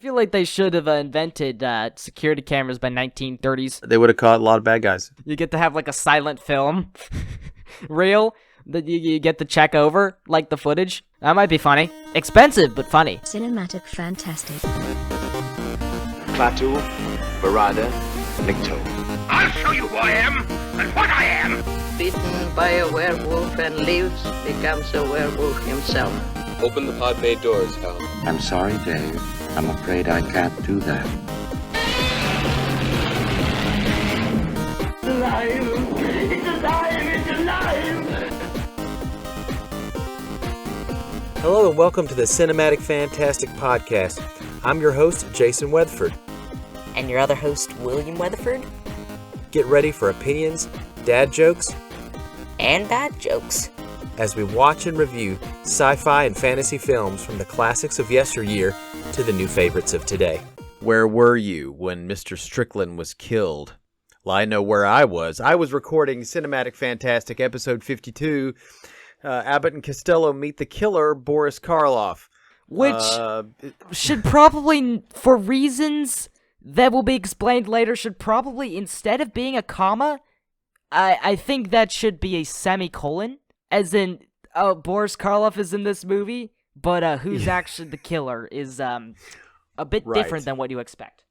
I feel like they should have invented security cameras by 1930s. They would have caught a lot of bad guys. You get to have like a silent film reel that you get to check over, like the footage. That might be funny. Expensive, but funny. Cinematic fantastic. Klaatu, Barada, Nikto. I'll show you who I am and what I am. Bitten by a werewolf and lives, becomes a werewolf himself. Open the pod bay doors, Hal. I'm sorry, Dave. I'm afraid I can't do that. Alive! It's alive! It's alive! Hello and welcome to the Cinematic Fantastic Podcast. I'm your host, Jason Weatherford. And your other host, William Weatherford. Get ready for opinions, dad jokes, and bad jokes as we watch and review sci-fi and fantasy films from the classics of yesteryear to the new favorites of today. Where were you when Mr. Strickland was killed? Well, I know where I was. I was recording Cinematic Fantastic episode 52, Abbott and Costello Meet the Killer, Boris Karloff. Which should probably, for reasons that will be explained later, should probably, instead of being a comma, I think that should be a semicolon. As in, Boris Karloff is in this movie, but who's actually the killer is a bit different than what you expect.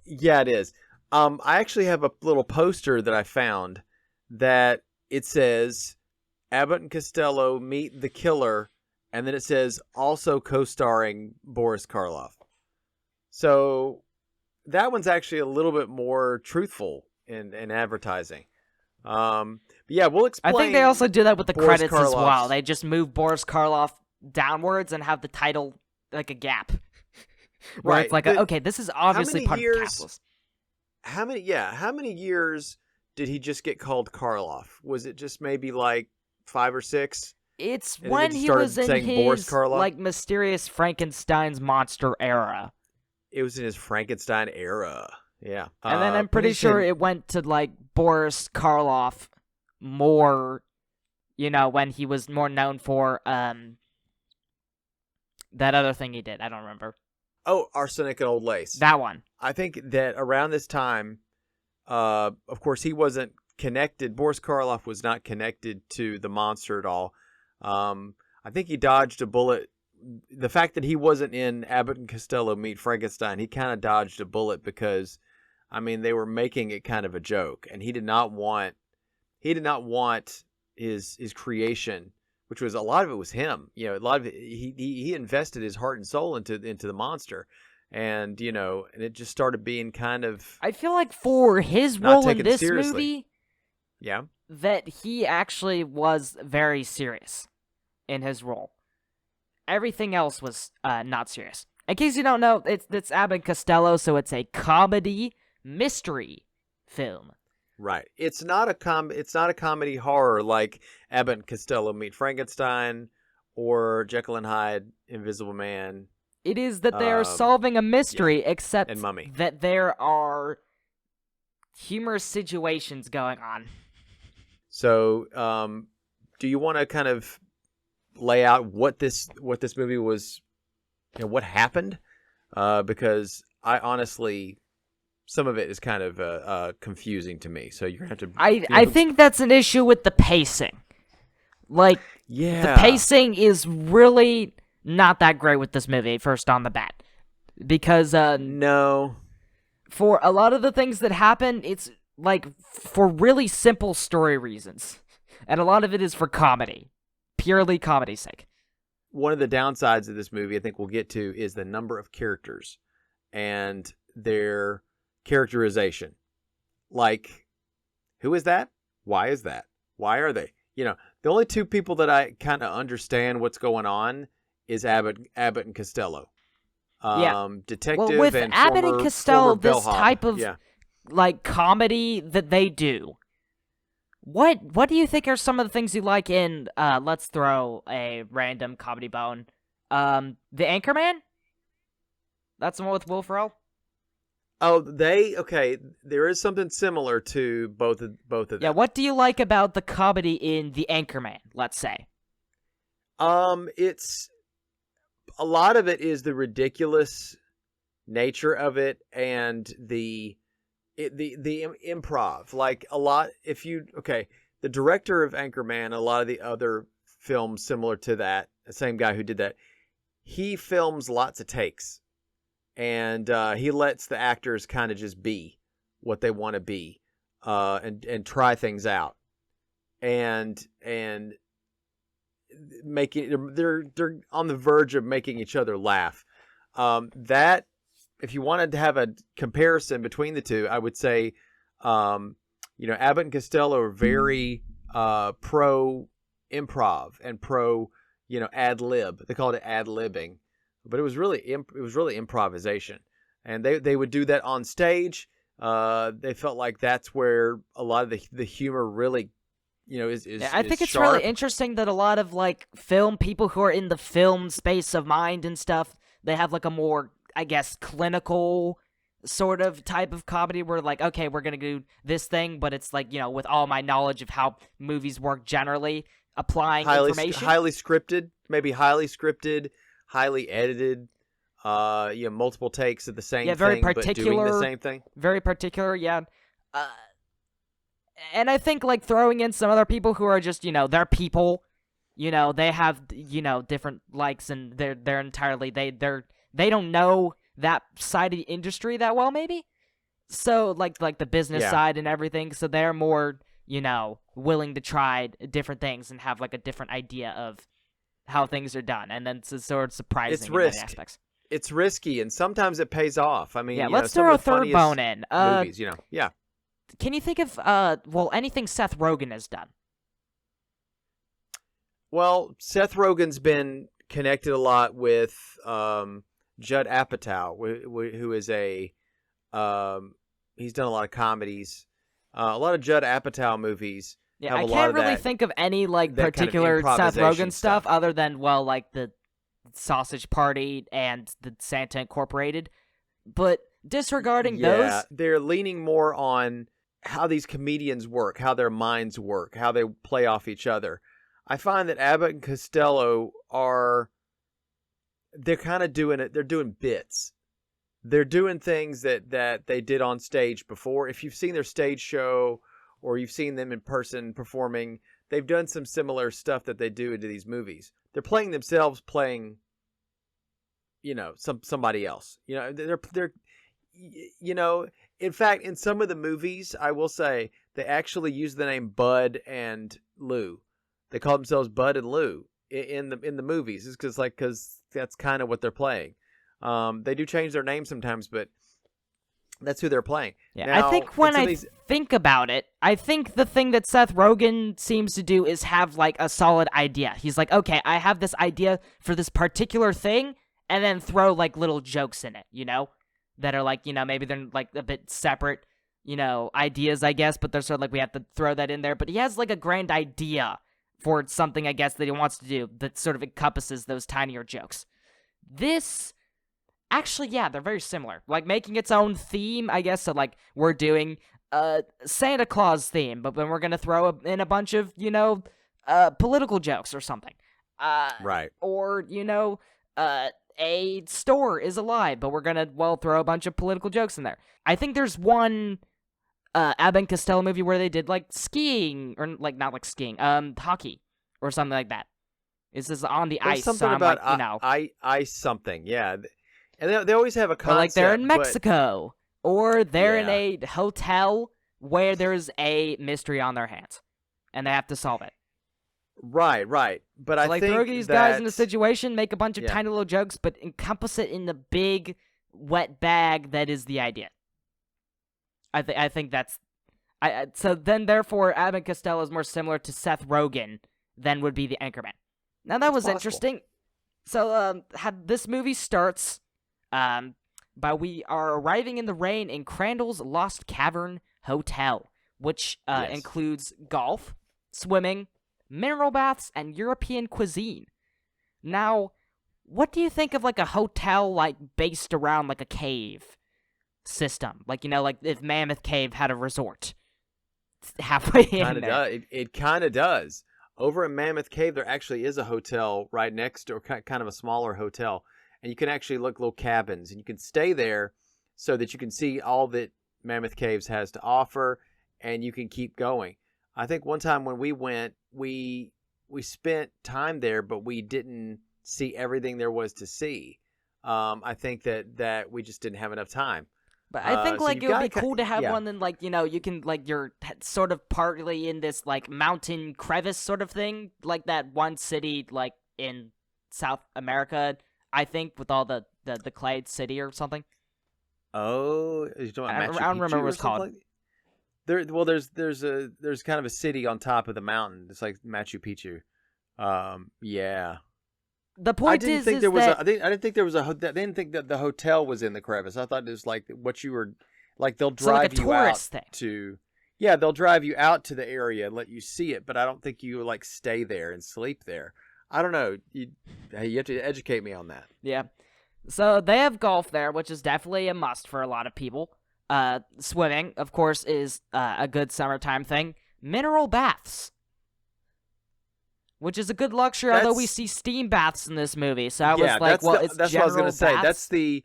Yeah, it is. I actually have a little poster that I found that it says Abbott and Costello Meet the Killer, and then it says also co-starring Boris Karloff. So that one's actually a little bit more truthful in advertising. But yeah, we'll explain. I think they also do that with the Boris credits as well. They just move Boris Karloff downwards and have the title like a gap. Where it's like, okay, this is obviously part of the cast. How many years did he just get called Karloff? Was it just maybe like 5 or 6? It's when he was in his like mysterious Frankenstein's monster era. It was in his Frankenstein era. Yeah. And then I'm pretty sure it went to like Boris Karloff more, when he was more known for that other thing he did. I don't remember. Oh, Arsenic and Old Lace. That one. I think that around this time, of course, he wasn't connected. Boris Karloff was not connected to the monster at all. I think he dodged a bullet. The fact that he wasn't in Abbott and Costello Meet Frankenstein, he kind of dodged a bullet because, they were making it kind of a joke, and he did not want his creation, which was a lot of it was him. A lot of it, he invested his heart and soul into the monster, and and it just started being kind of. I feel like for his role in this seriously. movie, that he actually was very serious in his role. Everything else was not serious. In case you don't know, it's Abbott and Costello, so it's a comedy mystery film. Right. It's not a comedy horror like Abbott and Costello Meet Frankenstein or Jekyll and Hyde, Invisible Man. It is that they are solving a mystery, except and Mummy. That there are humorous situations going on. So, do you want to kind of lay out what this movie was, what happened? Because I honestly, some of it is kind of confusing to me. So you're going to have to. I think that's an issue with the pacing. Like, the pacing is really not that great with this movie, first on the bat. Because, no. For a lot of the things that happen, it's, like, for really simple story reasons. And a lot of it is for comedy. Purely comedy's sake. One of the downsides of this movie, I think we'll get to, is the number of characters and their characterization. Like, who is that? Why is that? Why are they? The only two people that I kind of understand what's going on is Abbott and Costello. Detective well, with and Abbott former, and Costello, former this type of like comedy that they do. What do you think are some of the things you like in? Let's throw a random comedy bone. The Anchorman. That's the one with Will Ferrell. Oh, there is something similar to both of them. Yeah, what do you like about the comedy in The Anchorman, let's say? It's a lot of it is the ridiculous nature of it and the improv. Like a lot, the director of Anchorman, a lot of the other films similar to that, the same guy who did that, he films lots of takes, and he lets the actors kind of just be what they want to be, and try things out, and they're on the verge of making each other laugh. That, if you wanted to have a comparison between the two, I would say, Abbott and Costello are very pro improv and pro, ad lib. They called it ad libbing, but it was really improvisation, and they would do that on stage. They felt like that's where a lot of the humor really, is. Yeah, I think it's sharp. really interesting that a lot of like film people who are in the film space of mind and stuff, they have like a more, I guess, clinical sort of type of comedy where like, okay, we're gonna do this thing, but it's like, with all my knowledge of how movies work generally, applying information. Highly scripted, highly edited, multiple takes of the same very thing, particular, but doing the same thing. Very particular, yeah. And I think like throwing in some other people who are just, they're people, they have, different likes, and they're entirely, they don't know that side of the industry that well, maybe. So like the business side and everything. So they're more, willing to try different things and have like a different idea of how things are done. And then it's sort of surprising in many aspects. It's risky, and sometimes it pays off. I mean, let's throw a third bone in. Movies, Can you think of anything Seth Rogen has done? Well, Seth Rogen's been connected a lot with Judd Apatow, who is he's done a lot of comedies, a lot of Judd Apatow movies. Yeah, I can't really think of any like particular kind of Seth Rogen stuff other than like the Sausage Party and the Santa Incorporated. But disregarding those, they're leaning more on how these comedians work, how their minds work, how they play off each other. I find that Abbott and Costello they're kind of doing it. They're doing bits. They're doing things that they did on stage before. If you've seen their stage show or you've seen them in person performing, they've done some similar stuff that they do into these movies. They're playing themselves, playing, somebody else. They're in fact, in some of the movies, I will say, they actually use the name Bud and Lou. They call themselves Bud and Lou in the movies. It's because that's kind of what they're playing. They do change their name sometimes, but that's who they're playing. Yeah, now, I think when I think about it, I think the thing that Seth Rogen seems to do is have like a solid idea. He's like, okay, I have this idea for this particular thing, and then throw like little jokes in it, that are like, maybe they're like a bit separate, ideas, I guess, but they're sort of like, we have to throw that in there. But he has like a grand idea for something, I guess, that he wants to do that sort of encompasses those tinier jokes. This, actually, yeah, they're very similar. Like making its own theme, I guess. So like we're doing a Santa Claus theme, but then we're going to throw in a bunch of, political jokes or something. Right. Or, a store is a lie, but we're gonna, throw a bunch of political jokes in there. I think there's one Abbott and Costello movie where they did, like, skiing, or, like, not like skiing, hockey, or something like that. This is on the ice, something so I'm about like, ice something, yeah. And they always have a concept. Or, like, they're in Mexico, or they're in a hotel where there's a mystery on their hands, and they have to solve it. Right. But I think throw these guys in a situation, make a bunch of tiny little jokes, but encompass it in the big, wet bag that is the idea. I think that's... So then, therefore, Abbott and Costello is more similar to Seth Rogen than would be the Anchorman. Now, that was interesting. So, this movie starts by we are arriving in the rain in Crandall's Lost Cavern Hotel, which includes golf, swimming, mineral baths, and European cuisine. Now, what do you think of like a hotel like based around like a cave system? Like, like if Mammoth Cave had a resort halfway in there. It kind of does. Over in Mammoth Cave, there actually is a hotel right next door, kind of a smaller hotel. and you can actually look little cabins, and you can stay there so that you can see all that Mammoth Caves has to offer, and you can keep going. I think one time when we went, we spent time there, but we didn't see everything there was to see. I think that we just didn't have enough time. But I think so like you've it would gotta be cool to have yeah. one, and like you can like you're sort of partly in this like mountain crevice sort of thing, like that one city like in South America, I think, with all the clay city or something. Oh, you're talking about Machu I don't remember Picchu what it's or something called. There's kind of a city on top of the mountain. It's like Machu Picchu. Yeah. The point I didn't is think there was that I didn't think there was I didn't think that the hotel was in the crevice. I thought it was like what you were like they'll so like drive a you out tourist thing. to. Yeah, they'll drive you out to the area and let you see it, but I don't think you like stay there and sleep there. I don't know. You have to educate me on that. Yeah. So they have golf there, which is definitely a must for a lot of people. Swimming, of course, is a good summertime thing. Mineral baths, which is a good luxury, although we see steam baths in this movie. So I was like, well, it's that's what I was going gonna to say.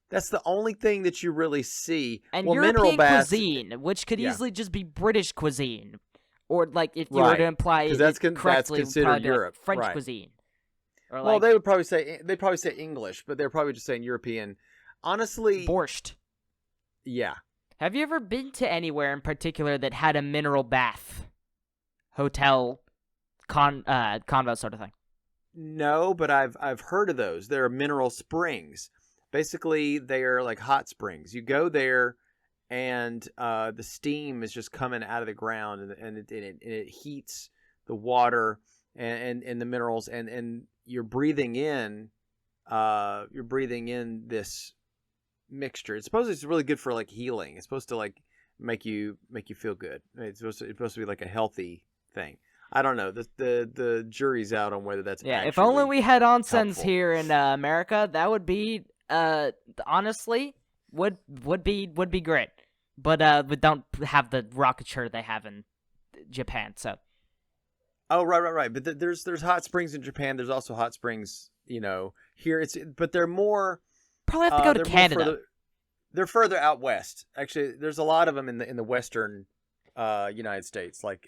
That's the only thing that you really see. And well, European mineral baths, cuisine, which could yeah. easily just be British cuisine, or like if you were Right. to imply 'Cause it that's correctly, considered probably be like Europe. French Right. cuisine. Or well, like they'd probably say English, but they're probably just saying European. Honestly, borscht. yeah. Have you ever been to anywhere in particular that had a mineral bath, hotel, convo sort of thing? No, but I've heard of those. There are mineral springs. Basically, they are like hot springs. You go there, and the steam is just coming out of the ground, and it heats the water and the minerals, and you're breathing in this mixture. It's supposed it's really good for like healing. It's supposed to like make you feel good. It's supposed to be like a healthy thing. I don't know. The jury's out on whether that's Yeah. If only we had onsens helpful. here in America, that would be honestly would be great. But we don't have the rocket shirt they have in Japan. So. Oh, right. But there's hot springs in Japan. There's also hot springs, here. But they're more. Probably have to go to they're more Canada. They're further out west. Actually, there's a lot of them in the western United States, like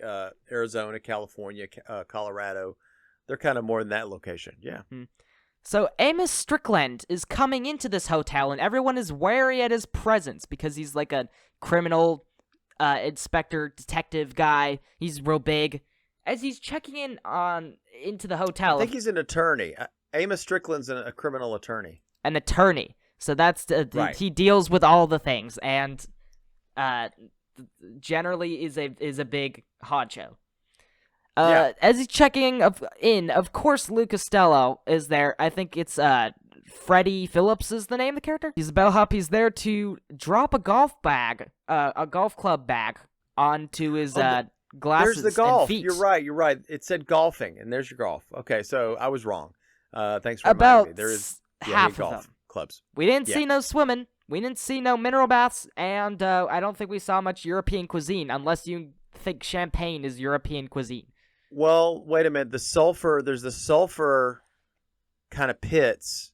Arizona, California, Colorado. They're kind of more in that location. Yeah. So Amos Strickland is coming into this hotel, and everyone is wary at his presence because he's like a criminal inspector, detective guy. He's real big. As he's checking into the hotel, I think he's an attorney. Amos Strickland's a criminal attorney. An attorney. So that's Right. He deals with all the things, and generally is a big honcho. Yeah. As he's checking in, of course, Lou Costello is there. I think it's Freddie Phillips is the name of the character. He's a bellhop. He's there to drop a golf club bag onto his glasses. There's the golf. And feet. You're right. It said golfing, and there's your golf. Okay, so I was wrong. Thanks for About reminding me. There is half of golf them. clubs. We didn't Yeah. see no swimming. We didn't see no mineral baths, and I don't think we saw much European cuisine, unless you think champagne is European cuisine. Well, wait a minute. There's the sulfur kind of pits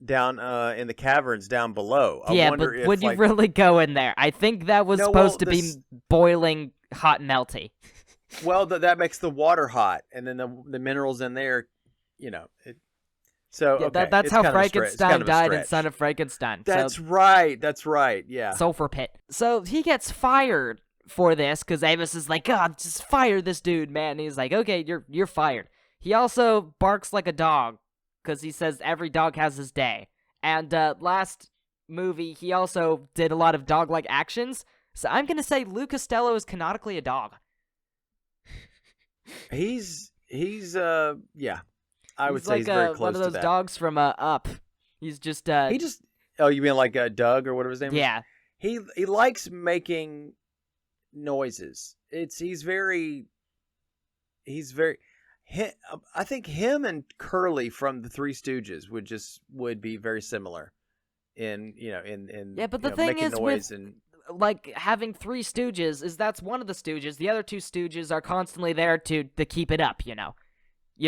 down in the caverns down below. I Yeah, wonder but if, would you like, really go in there? I think that was No, supposed well, to be boiling hot and melty. Well, that makes the water hot, and then the minerals in there, So Yeah, okay, that's it's how kind of a stretch. It's Frankenstein kind of a died in stretch. Son of Frankenstein. That's so, right. That's right. Yeah. sulfur pit. So he gets fired for this because Amos is like, God, just fire this dude, man. And he's like, okay, you're fired. He also barks like a dog because he says every dog has his day. And last movie, he also did a lot of dog-like actions. So I'm gonna say Lou Costello is canonically a dog. He's yeah. I would He's say like he's very close one of those to that. dogs from Up. He's just He just Oh, you mean like Doug or whatever his name is? yeah. He likes making noises. He's very I think him and Curly from the Three Stooges would be very similar in Yeah, but the thing making is noise with and like having Three Stooges is that's one of the Stooges. The other two Stooges are constantly there to keep it up. You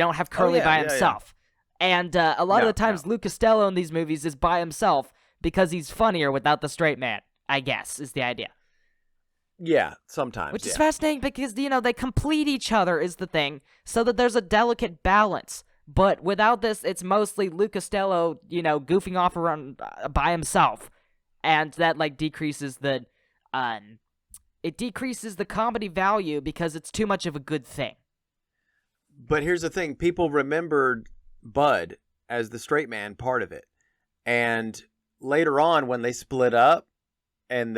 don't have Curly yeah, by yeah, yeah. himself. And a lot of No, the times, Lou Costello in these movies is by himself because he's funnier without the straight man, I guess, is the idea. Yeah, sometimes. Which is fascinating because, they complete each other is the thing, so that there's a delicate balance. But without this, it's mostly Lou Costello, goofing off around by himself. And that, decreases the, it decreases the comedy value because it's too much of a good thing. But here's the thing. People remembered Bud as the straight man part of it. And later on, when they split up, and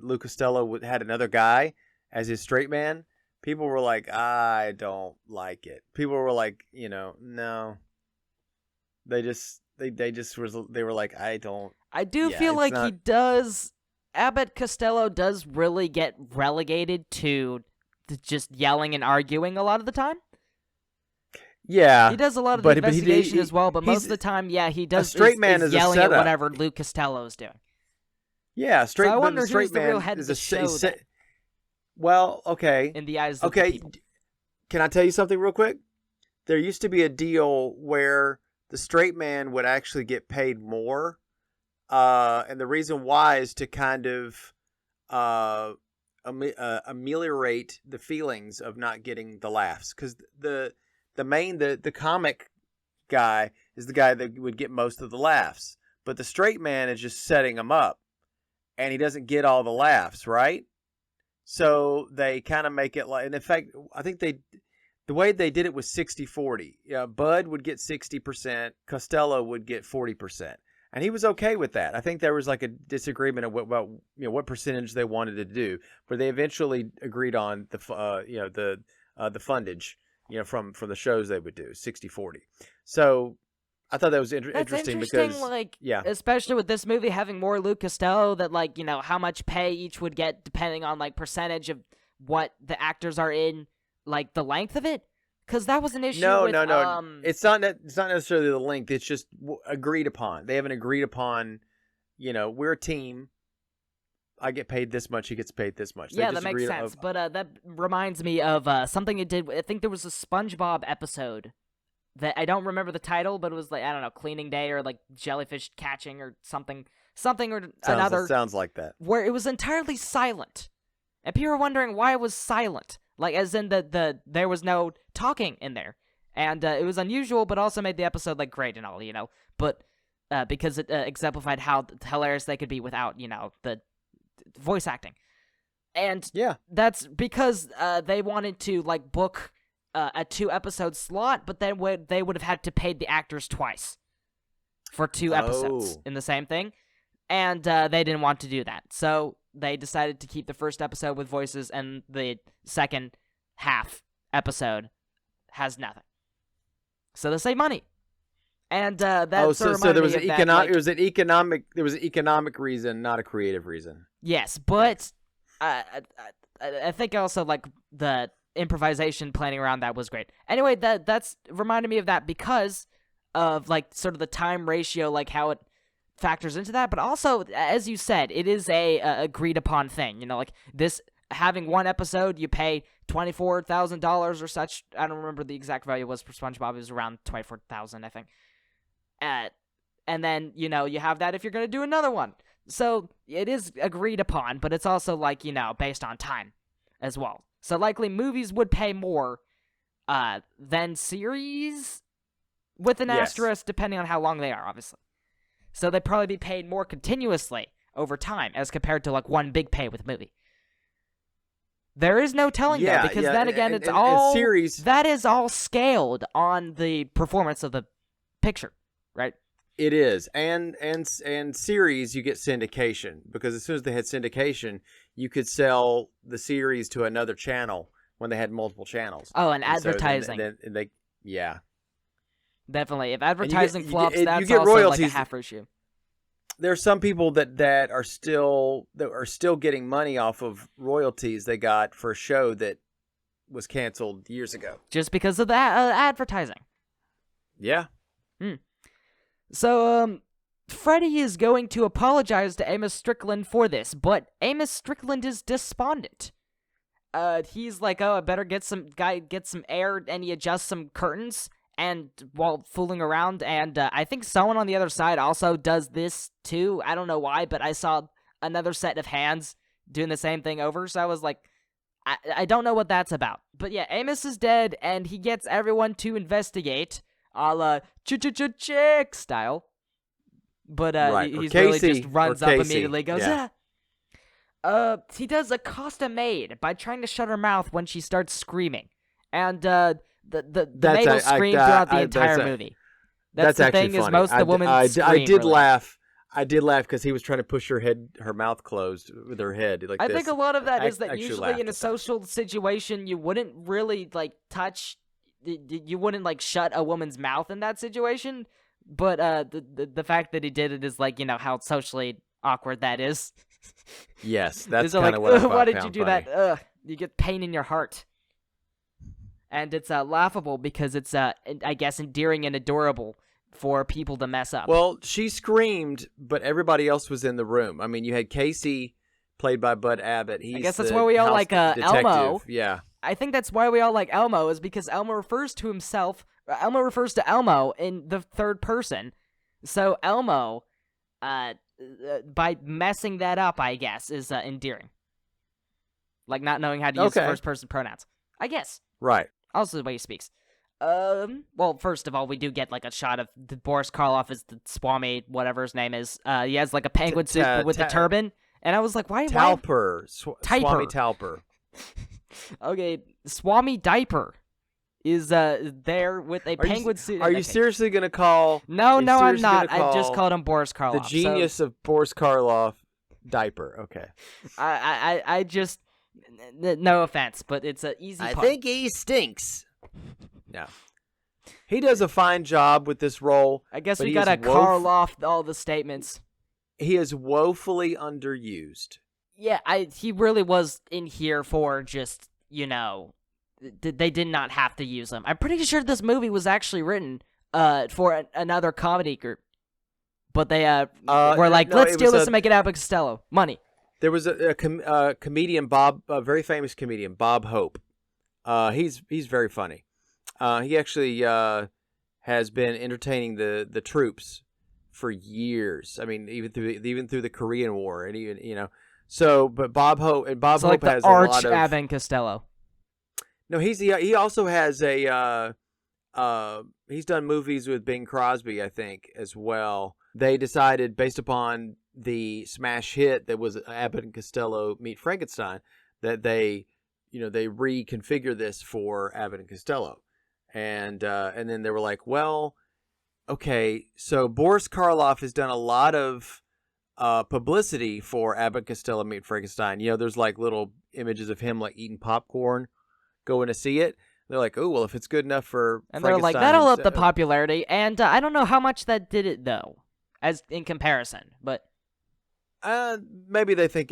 Lou Costello had another guy as his straight man, people were like, I don't like it. People were like, no. They were like, I don't. I do feel like he does. Abbott Costello does really get relegated to just yelling and arguing a lot of the time. Yeah, he does a lot of the investigation as well, but most of the time, he does. A straight man is yelling at whatever Lou Costello's doing. Yeah, straight. So I wonder straight who's the man real head of the show. Well, okay. In the eyes of the people. Can I tell you something real quick? There used to be a deal where the straight man would actually get paid more, and the reason why is to kind of ameliorate the feelings of not getting the laughs, because the comic guy is the guy that would get most of the laughs, but the straight man is just setting them up. And he doesn't get all the laughs, right? So they kind of make it like, and in fact, I think the way they did it was 60-40. Bud would get 60%, Costello would get 40%. And he was okay with that. I think there was like a disagreement about what percentage they wanted to do, but they eventually agreed on the fundage, from the shows they would do, 60-40. So I thought that was interesting because, especially with this movie having more Lou Costello, that how much pay each would get depending on percentage of what the actors are in, the length of it, because that was an issue. No. It's not necessarily the length. It's just agreed upon. They haven't agreed upon. We're a team. I get paid this much. He gets paid this much. Yeah, that makes sense. But that reminds me of something it did. I think there was a SpongeBob episode that I don't remember the title, but it was cleaning day or jellyfish catching or something or another. Sounds like that. Where it was entirely silent, and people were wondering why it was silent. As in there was no talking in there, and it was unusual, but also made the episode great and all, But because it exemplified how hilarious they could be without the voice acting, and that's because they wanted to book a 2-episode slot, but then they would have had to pay the actors twice for 2 episodes in the same thing, and they didn't want to do that. So they decided to keep the first episode with voices, and the second half episode has nothing. So they save money, and that so there was an economic reason, not a creative reason. Yes, but I think also the improvisation planning around that was great. Anyway, that's reminded me of that because of sort of the time ratio, how it factors into that, but also, as you said, it is a agreed upon thing. This having one episode, you pay $24,000 or such. I don't remember the exact value was for SpongeBob. It was around $24,000, I think. And then you have that if you're gonna do another one. So it is agreed upon, but it's also based on time as well. So likely movies would pay more than series, with an asterisk depending on how long they are, obviously. So they'd probably be paid more continuously over time as compared to one big pay with a movie. There is no telling though, because then again, it's all series. That is all scaled on the performance of the picture, right? It is, and series you get syndication, because as soon as they had syndication, you could sell the series to another channel when they had multiple channels. Oh, and advertising. So then definitely. If advertising flops, that's you get also royalties. A half issue. There are some people that are still getting money off of royalties they got for a show that was canceled years ago, just because of that advertising. Yeah. So, Freddie is going to apologize to Amos Strickland for this, but Amos Strickland is despondent. He's like, oh, I better get some air, and he adjusts some curtains, and while fooling around, and I think someone on the other side also does this too. I don't know why, but I saw another set of hands doing the same thing over, so I was like, I don't know what that's about. But yeah, Amos is dead, and he gets everyone to investigate, a la Chick style. But Right. Or he's Casey, really just runs or up Casey, immediately, goes, yeah. he does accost a maid by trying to shut her mouth when she starts screaming. And the maid will scream throughout the entire movie. That's the actually thing, funny. is most of the women scream. I did really. laugh. I did laugh because he was trying to push her mouth closed with her head like I this. think a lot of that is that actually usually laughed in a at that. social situation, you wouldn't really, like, touch, you wouldn't, like, shut a woman's mouth in that situation. But the fact that he did it is, like, you know, how socially awkward that is. Yes, that's So, kind of like, what I why did you found do funny. that? Ugh, you get pain in your heart. And it's laughable because it's, I guess, endearing and adorable for people to mess up. Well, she screamed, but everybody else was in the room. I mean, you had Casey, played by Bud Abbott. I guess that's why we all like detective. Elmo. Yeah. I think that's why we all like Elmo, is because Elmo refers to himself. Elmo refers to Elmo in the third person. So Elmo, by messing that up, I guess, is endearing. Like not knowing how to use first person pronouns. I guess. Right. Also the way he speaks. Well, first of all, we do get like a shot of the Boris Karloff as the Swami, whatever his name is. He has like a penguin suit with the turban, and I was like, why? Talper. Typer. Swami Talper. Okay, Swami Diaper is there with a penguin suit. Are you seriously gonna call? No, I'm not. I just call called him Boris Karloff. the genius of Boris Karloff, Diaper. Okay. I just no offense, but it's an easy. I pun. think he stinks. Yeah. He does a fine job with this role. I guess but we he gotta is Karloff all the statements. He is woefully underused. Yeah, he really was in here for just, you know, they did not have to use him. I'm pretty sure this movie was actually written for another comedy group. But they were like, no, let's it steal was this a- and make it Abbott and Costello. Money. There was a comedian, Bob, a very famous comedian, Bob Hope. He's very funny. He actually has been entertaining the troops for years. I mean, even through the Korean War, and even, you know. So, but Bob Hope So Hope like the has a arch lot of. Abbott and Costello. No, he also has a he's done movies with Bing Crosby, I think, as well. They decided, based upon the smash hit that was Abbott and Costello Meet Frankenstein, that they reconfigure this for Abbott and Costello, and then they were like, well, okay, so Boris Karloff has done a lot of publicity for Abbott and Costello Meet Frankenstein. You know, there's like little images of him like eating popcorn, going to see it. They're like, oh, well, if it's good enough for And they're like, that'll up the popularity. And I don't know how much that did it, though, as in comparison. But maybe they think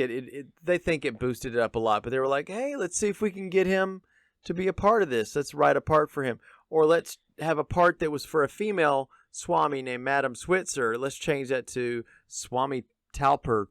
they think it boosted it up a lot. But they were like, hey, let's see if we can get him to be a part of this. Let's write a part for him. Or let's have a part that was for a female Swami named Madame Switzer. Let's change that to Swami Talper,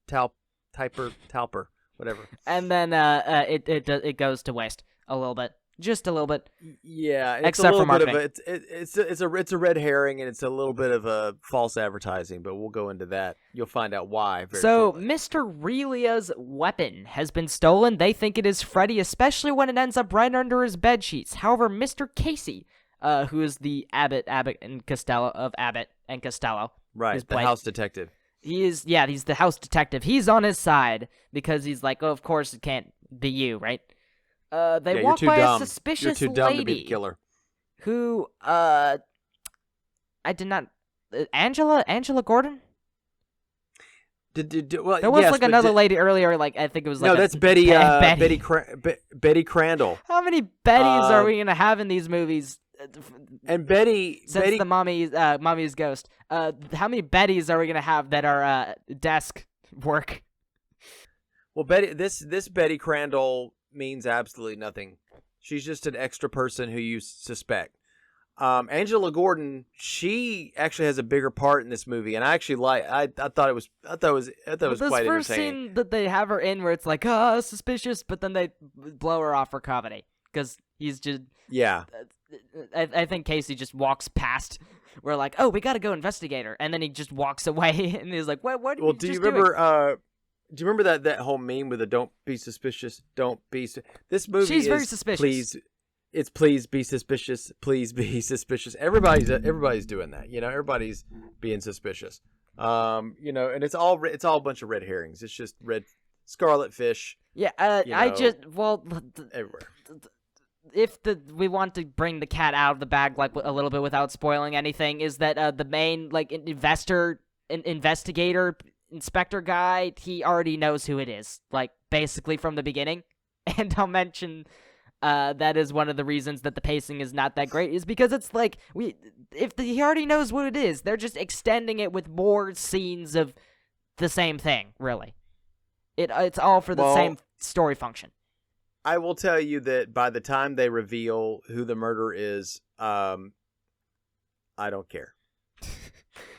Talper, whatever. and then it goes to waste a little bit, just a little bit. Yeah, it's Except a for little bit marketing. of it's a red herring, and it's a little bit of a false advertising. But we'll go into that. You'll find out why. Very So shortly. Mr. Relia's weapon has been stolen. They think it is Freddy, especially when it ends up right under his bed sheets. However, Mr. Casey, who is the Abbott and Costello of Abbott and Costello, right, is the played- house detective. he's the house detective. He's on his side because he's like, oh, of course it can't be you, right? They Yeah, walk you're by too a dumb. suspicious You're too dumb to be the lady killer. who, I did not, Angela Gordon? Well, There was yes, like but another lady earlier, like I think it was like No, a- that's Betty. Betty. Betty Crandall. How many Bettys are we gonna have in these movies? And Betty. Since Betty. the mommy's ghost. How many Bettys are we gonna have that are desk work? Well, Betty. This Betty Crandall means absolutely nothing. She's just an extra person who you suspect. Angela Gordon, she actually has a bigger part in this movie, and I actually like. I thought it was This quite first entertaining. scene that they have her in, where it's like, suspicious, but then they blow her off for comedy because he's just Yeah, I think Casey just walks past. We're like, oh, we gotta go investigate her, and then he just walks away, and he's like, what? Well, do you remember? Do you remember that whole meme with the "Don't be suspicious"? This movie She's is very suspicious. Please be suspicious. Please be suspicious. Everybody's doing that. Everybody's being suspicious. And it's all a bunch of red herrings. It's just red scarlet fish. Yeah. Everywhere. If we want to bring the cat out of the bag like a little bit without spoiling anything, is that the main investigator inspector guy, he already knows who it is, like basically from the beginning. And I'll mention that is one of the reasons that the pacing is not that great, is because it's like he already knows what it is. They're just extending it with more scenes of the same thing. Really, it's all for the same story function. I will tell you that by the time they reveal who the murderer is, I don't care.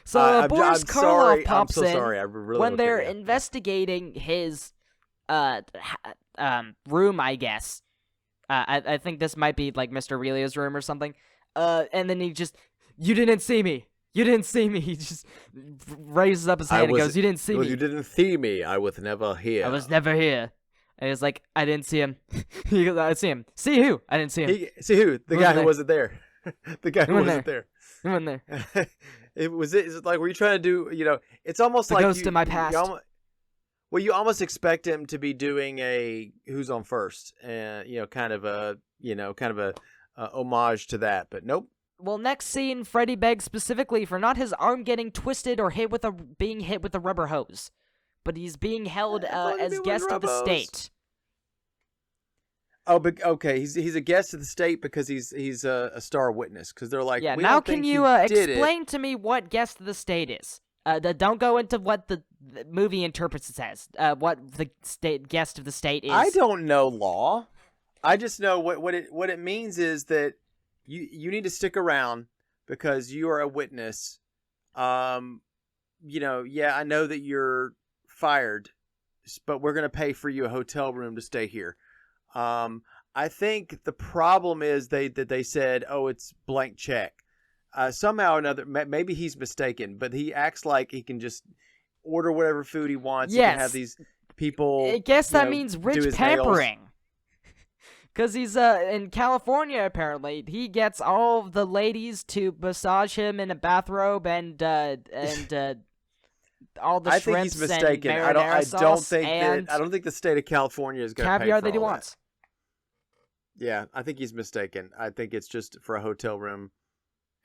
So Boris Karloff pops I'm so in sorry. I really when don't they're care. investigating his room, I guess. I think this might be like Mr. Aurelia's room or something. And then he just, you didn't see me. You didn't see me. He just raises up his hand and goes, you didn't see me. You didn't see me. I was never here. I was never here. And he's like, I didn't see him. He goes, I see him. See who? I didn't see him. See who? The guy who there? wasn't there. The guy who wasn't there. He wasn't there. Is it like, were you trying to do, it's almost the like ghost in my past. You almost expect him to be doing a who's on first, and kind of a homage to that, but nope. Well, next scene, Freddy begs specifically for not his arm getting twisted or being hit with a rubber hose, but he's being held as guest of the state. Oh, but okay, he's a guest of the state because he's a star witness, because they're like, yeah. we Now don't can think you did explain it. to me what guest of the state is? Don't go into what the movie interprets it as. What the guest of the state is. I don't know law. I just know what it means is that you need to stick around because you are a witness. Yeah, I know that you're fired, but we're gonna pay for you a hotel room to stay here. I think the problem is that they said, oh, it's blank check. Somehow or another, maybe he's mistaken, but he acts like he can just order whatever food he wants. Yes. He can have these people. I guess that means rich pampering. Because he's in California, apparently. He gets all of the ladies to massage him in a bathrobe and all the I shrimps think he's mistaken. and I marinara sauce don't think the state of California is going to pay caviar for that he all wants. Yeah, I think he's mistaken. I think it's just for a hotel room,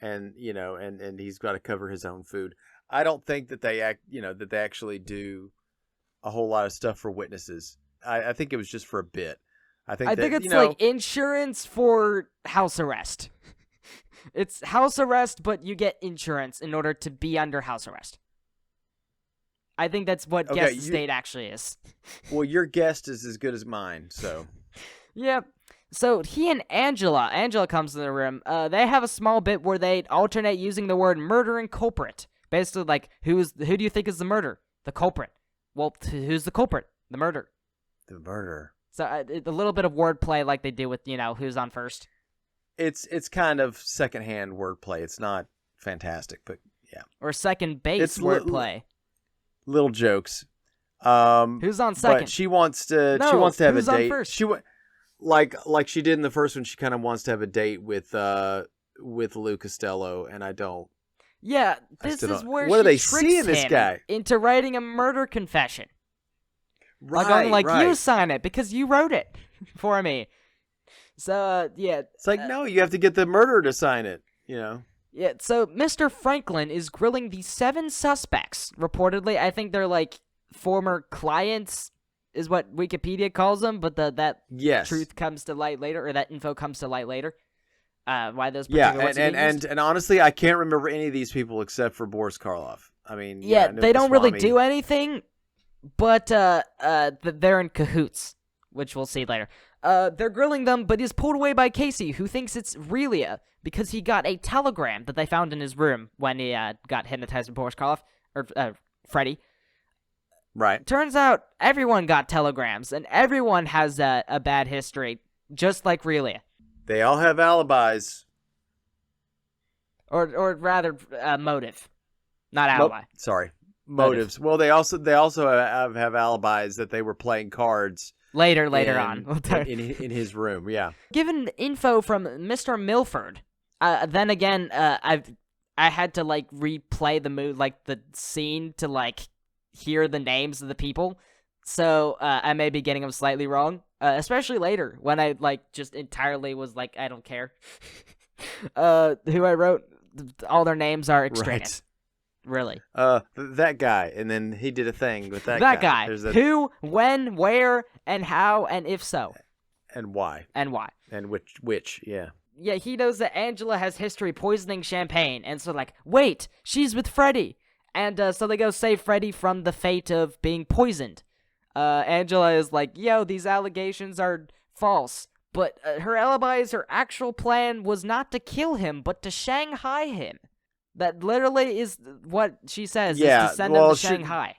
and and he's got to cover his own food. I don't think that they actually do a whole lot of stuff for witnesses. I think it was just for a bit. I think it's like insurance for house arrest. It's house arrest, but you get insurance in order to be under house arrest. I think that's what guest of the state actually is. Well, your guest is as good as mine, so. Yep. So he and Angela comes in the room. They have a small bit where they alternate using the word murder and culprit. Basically, like, who do you think is the murder? The culprit. Well, who's the culprit? The murder. The murder. So a little bit of wordplay like they do with, who's on first. It's kind of secondhand wordplay. It's not fantastic, but yeah. Or second base wordplay. Little jokes. Who's on second? But she wants to have a date. Who's on first? Like she did in the first one, she kind of wants to have a date with Lou Costello, and I don't. Yeah, this is where what are they she tricks seeing this him guy into writing a murder confession. Right, right. You sign it because you wrote it for me. So yeah, it's like no, you have to get the murderer to sign it. Yeah. So Mr. Franklin is grilling the 7 suspects. Reportedly, I think they're like former clients, is what Wikipedia calls them. But that truth comes to light later, or that info comes to light later. Why those particular ones are being used. and honestly, I can't remember any of these people except for Boris Karloff. I mean, they don't really do anything, but they're in cahoots, which we'll see later. They're grilling them, but is pulled away by Casey, who thinks it's Relia because he got a telegram that they found in his room when he got hypnotized by Boris Karloff, or Freddy. Right. Turns out everyone got telegrams, and everyone has a bad history, just like Relia. They all have alibis. or rather, motive, not alibi. Sorry, motives. Well, they also have alibis that they were playing cards Later on. in his room. Yeah. Given info from Mr. Milford, then again, I had to like replay the scene to like hear the names of the people, so I may be getting them slightly wrong, especially later when I like just entirely was like, I don't care who I wrote. All their names are extraneous. Really. That guy, and then he did a thing with that guy. Who, when, where, and how, and if so. And why. And which, yeah. Yeah, he knows that Angela has history poisoning champagne, and so like, wait, she's with Freddy. And so they go save Freddy from the fate of being poisoned. Angela is like, yo, these allegations are false. But her alibi is her actual plan was not to kill him, but to Shanghai him. That literally is what she says, is to send him to Shanghai.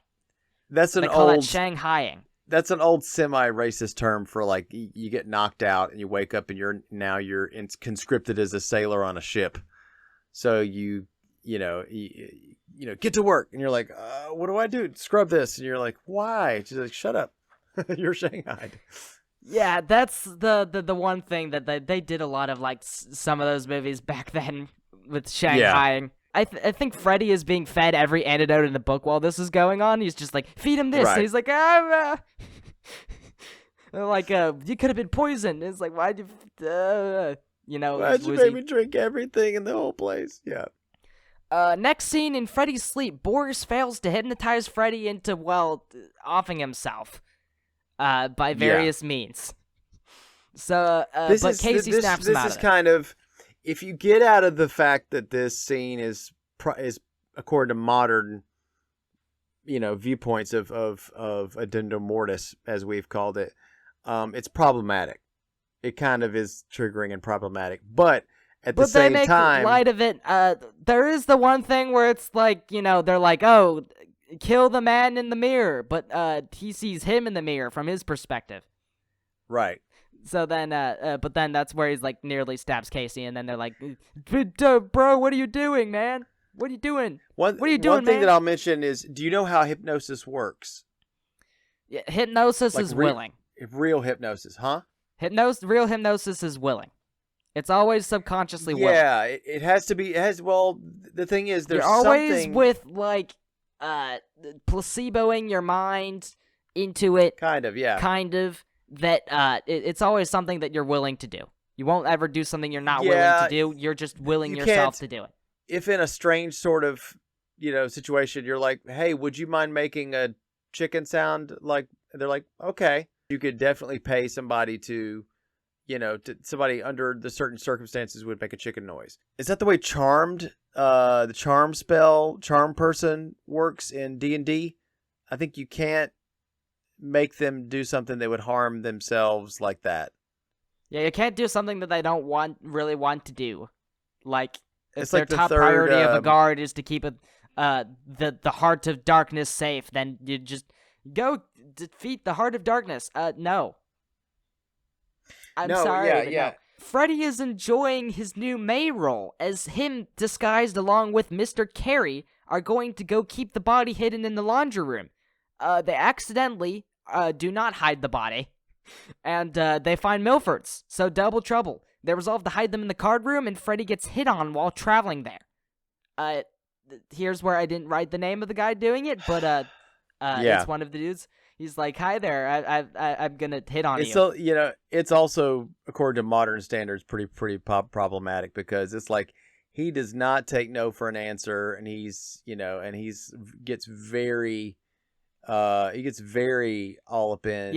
That's an they call old... that Shanghaiing. That's an old semi-racist term for like you get knocked out and you wake up and you're conscripted as a sailor on a ship. So you get to work and you're like, what do I do? Scrub this, and you're like, why? She's like, shut up, you're Shanghaied. Yeah, that's the one thing that they did a lot of like some of those movies back then with Shanghaiing. Yeah. I think Freddy is being fed every antidote in the book while this is going on. He's just like, feed him this. Right. And he's like, like, you could have been poisoned. It's like, why'd you, why'd you make me drink everything in the whole place? Yeah. Next scene, in Freddy's sleep, Boris fails to hypnotize Freddy into, offing himself, by various means. So, but Casey snaps him out of it. This is kind of... If you get out of the fact that this scene is according to modern, viewpoints of addendum mortis, as we've called it, it's problematic. It kind of is triggering and problematic, but at the same time, they make light of it. There is the one thing where it's like, they're like, oh, kill the man in the mirror, but he sees him in the mirror from his perspective. Right. So then, but then that's where he's like nearly stabs Casey, and then they're like, "Bro, what are you doing, man? What are you doing? What are you doing, One thing man?" that I'll mention is, do you know how hypnosis works? Yeah, hypnosis is willing. Real hypnosis, huh? Real hypnosis is willing. It's always subconsciously willing. Yeah, it has to be. The thing is, there's You're always something... with like, placeboing your mind into it. Kind of, yeah. Kind of. That it's always something that you're willing to do. You won't ever do something you're not willing to do. You're just willing yourself to do it. If in a strange sort of, situation, you're like, hey, would you mind making a chicken sound? Like, they're like, okay. You could definitely pay somebody to somebody under the certain circumstances would make a chicken noise. Is that the way Charmed, the charm person works in D&D? I think you can't make them do something they would harm themselves like that. Yeah, you can't do something that they don't really want to do. Like, if their like top priority of a guard is to keep the heart of darkness safe, then you just go defeat the heart of darkness. No. I'm sorry. Yeah. No. Freddy is enjoying his new May role, as him disguised along with Mr. Carey are going to go keep the body hidden in the laundry room. They accidentally do not hide the body, and they find Milford's, so double trouble. They resolve to hide them in the card room, and Freddy gets hit on while traveling there. Here's where I didn't write the name of the guy doing it, but it's one of the dudes. He's like, "Hi there, I'm gonna hit on you." So it's also, according to modern standards, pretty problematic, because it's like he does not take no for an answer, and gets very all up in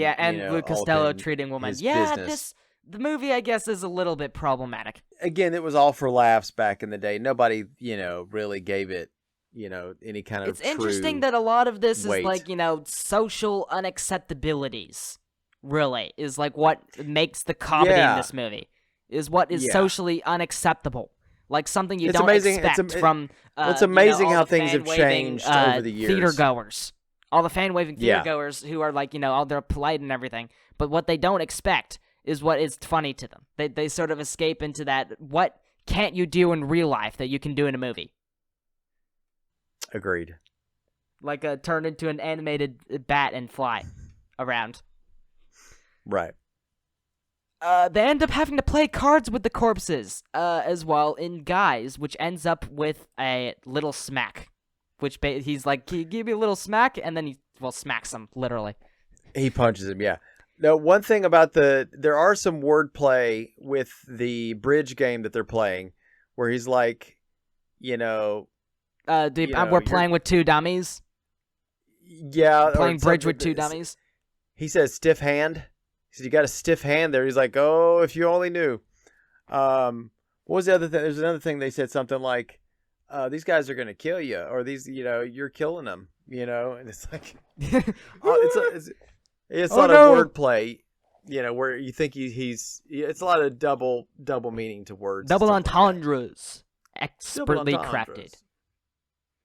with Costello treating women. Business. The movie, I guess, is a little bit problematic. Again, it was all for laughs back in the day. Nobody, really gave it, any kind of It's interesting that a lot of this weight. is like, social unacceptabilities, really, is like what makes the comedy in this movie, is what is socially unacceptable. Like something you don't expect from it's amazing all how the things have changed over the years. Theater goers. All the fan-waving theater goers who are like, all they're polite and everything, but what they don't expect is what is funny to them. They sort of escape into that, what can't you do in real life that you can do in a movie? Agreed. Like turn into an animated bat and fly around. Right. They end up having to play cards with the corpses as well in Guys, which ends up with a little smack. Which he's like, "Can you give me a little smack?" And then he smacks him literally. He punches him. Yeah. Now, one thing about there are some wordplay with the bridge game that they're playing, where he's like, we're playing with two dummies. Yeah, playing bridge with two dummies. He says stiff hand. He said, "You got a stiff hand there." He's like, "Oh, if you only knew." What was the other thing? There's another thing they said something like, "These guys are gonna kill you," or "These, you're killing them," and it's like, it's a lot of wordplay, where you think it's a lot of double meaning to words. Double entendres, expertly crafted.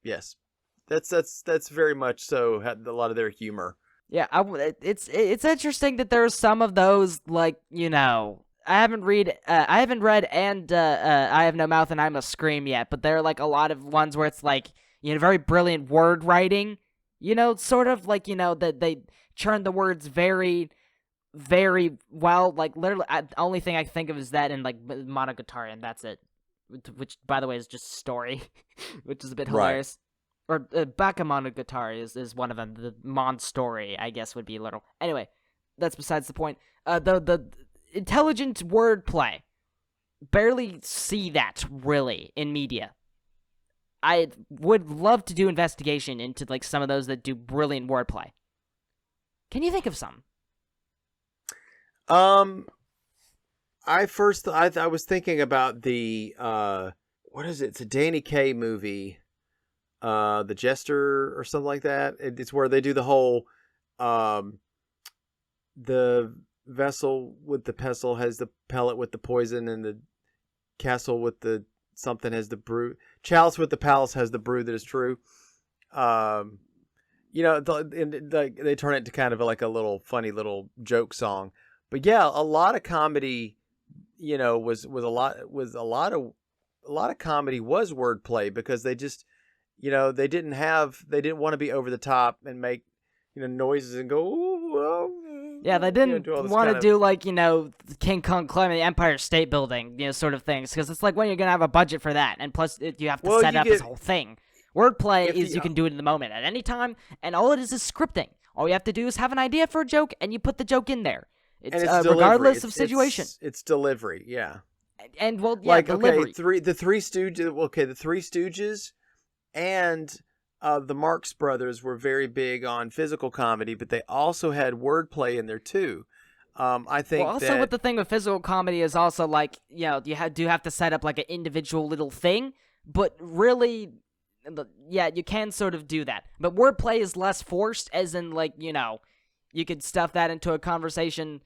Yes, that's very much so. Had a lot of their humor. Yeah, it's interesting that there's some of those, like, I haven't read and I Have No Mouth and I Must Scream yet, but there are like a lot of ones where it's like, very brilliant word writing, sort of like, that they churn the words very, very well. Like literally, the only thing I can think of is that in like Monogatari, and that's it. Which, by the way, is just story, which is a bit hilarious. Or Bakemonogatari is one of them. The Mon story, I guess, would be a little. Anyway, that's besides the point. The intelligent wordplay, barely see that really in media. I would love to do investigation into like some of those that do brilliant wordplay. Can you think of some? I was thinking about the what is it? It's a Danny Kaye movie. The Jester or something like that. It's where they do the whole the vessel with the pestle has the pellet with the poison, and the castle with the something has the brew. Chalice with the palace has the brew that is true. They turn it to kind of like a little funny little joke song. But yeah, a lot of comedy, was a lot of comedy was wordplay, because they just they didn't want to be over the top and make, noises and go, "Ooh, well." Yeah, they didn't want to do like, King Kong climbing the Empire State Building, sort of things. Because it's like, when you're going to have a budget for that? And plus, you have to set up this whole thing. Wordplay is you can do it in the moment at any time. And all it is scripting. All you have to do is have an idea for a joke, and you put the joke in there. It's regardless of situation. It's delivery, yeah. And delivery. The Three Stooges and the Marx Brothers were very big on physical comedy, but they also had wordplay in there too. I think. Well, also with the thing with physical comedy is also like, you do have to set up like an individual little thing, but really, you can sort of do that. But wordplay is less forced, as in like, you could stuff that into a conversation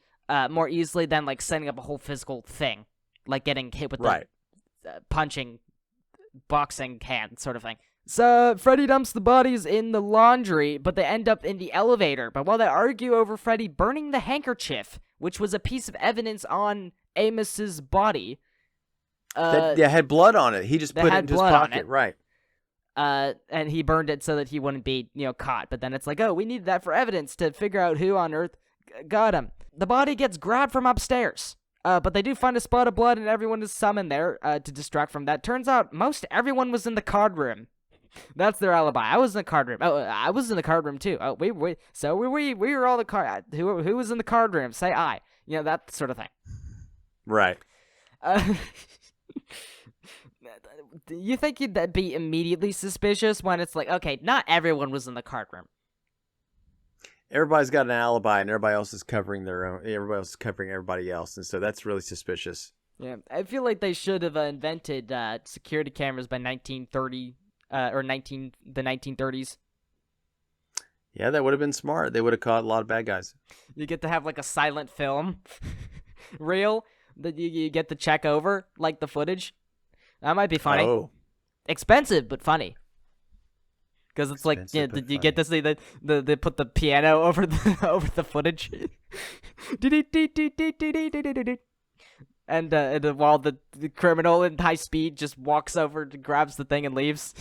more easily than like setting up a whole physical thing, like getting hit with the punching, boxing hand sort of thing. So Freddy dumps the bodies in the laundry, but they end up in the elevator. But while they argue over Freddy burning the handkerchief, which was a piece of evidence on Amos's body, that had blood on it. He just put it into his pocket, right? And he burned it so that he wouldn't be, caught. But then it's like, oh, we need that for evidence to figure out who on earth got him. The body gets grabbed from upstairs. But they do find a spot of blood, and everyone is summoned there to distract from that. Turns out most everyone was in the card room. That's their alibi. I was in the card room. Oh, I was in the card room too. Oh, we were all the card. Who was in the card room? Say I. That sort of thing. Right. You think that'd be immediately suspicious when it's like, okay, not everyone was in the card room. Everybody's got an alibi, and everybody else is covering everybody else is covering everybody else, and so that's really suspicious. Yeah, I feel like they should have invented security cameras by 1930 or the 1930s. Yeah, that would have been smart. They would have caught a lot of bad guys. You get to have like a silent film reel that you get to check over, like the footage. That might be funny. Oh. Expensive, but funny. Because it's like, you get to see they put the piano over the footage. And while the criminal in high speed just walks over, grabs the thing, and leaves.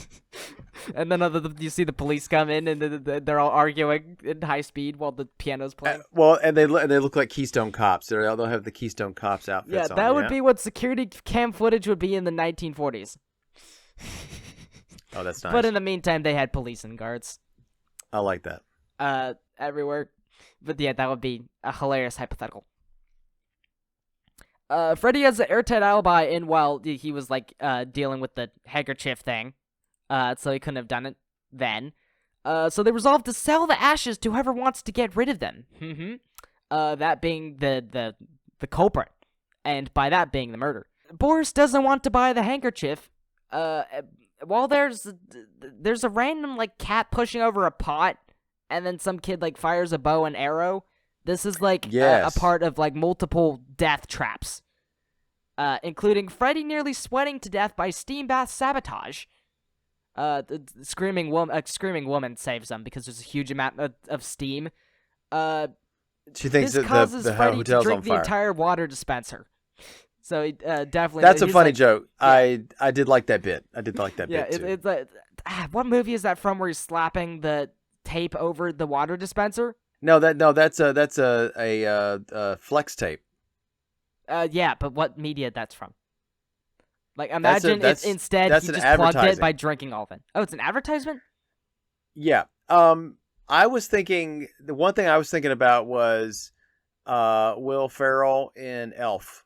And then you see the police come in, and they're all arguing in high speed while the piano's playing. And they look like Keystone Cops. They'll have the Keystone Cops outfits Yeah, on. that would be what security cam footage would be in the 1940s. Oh, that's nice. But in the meantime, they had police and guards. I like that. Everywhere. But yeah, that would be a hilarious hypothetical. Freddy has an airtight alibi in while he was like dealing with the handkerchief thing, so he couldn't have done it then. So they resolved to sell the ashes to whoever wants to get rid of them. That being the culprit, and by that being the murder. Boris doesn't want to buy the handkerchief. While there's a random like cat pushing over a pot, and then some kid like fires a bow and arrow. This is like a part of like multiple death traps, including Freddy nearly sweating to death by steam bath sabotage. The screaming woman saves them because there's a huge amount of steam. She thinks this that causes the Freddy to hotel's drink on the fire. entire water dispenser. So he definitely. That's a he's funny like, joke. Yeah. I did like that bit. I did like that Yeah, bit too. it's like what movie is that from? Where he's slapping the tape over the water dispenser? That's a flex tape. Yeah, but what media that's from? Like, imagine if instead that's he an just plugged it advertising. by drinking all of it. Oh, it's an advertisement? Yeah. I was thinking the one thing I was thinking about was Will Ferrell in Elf,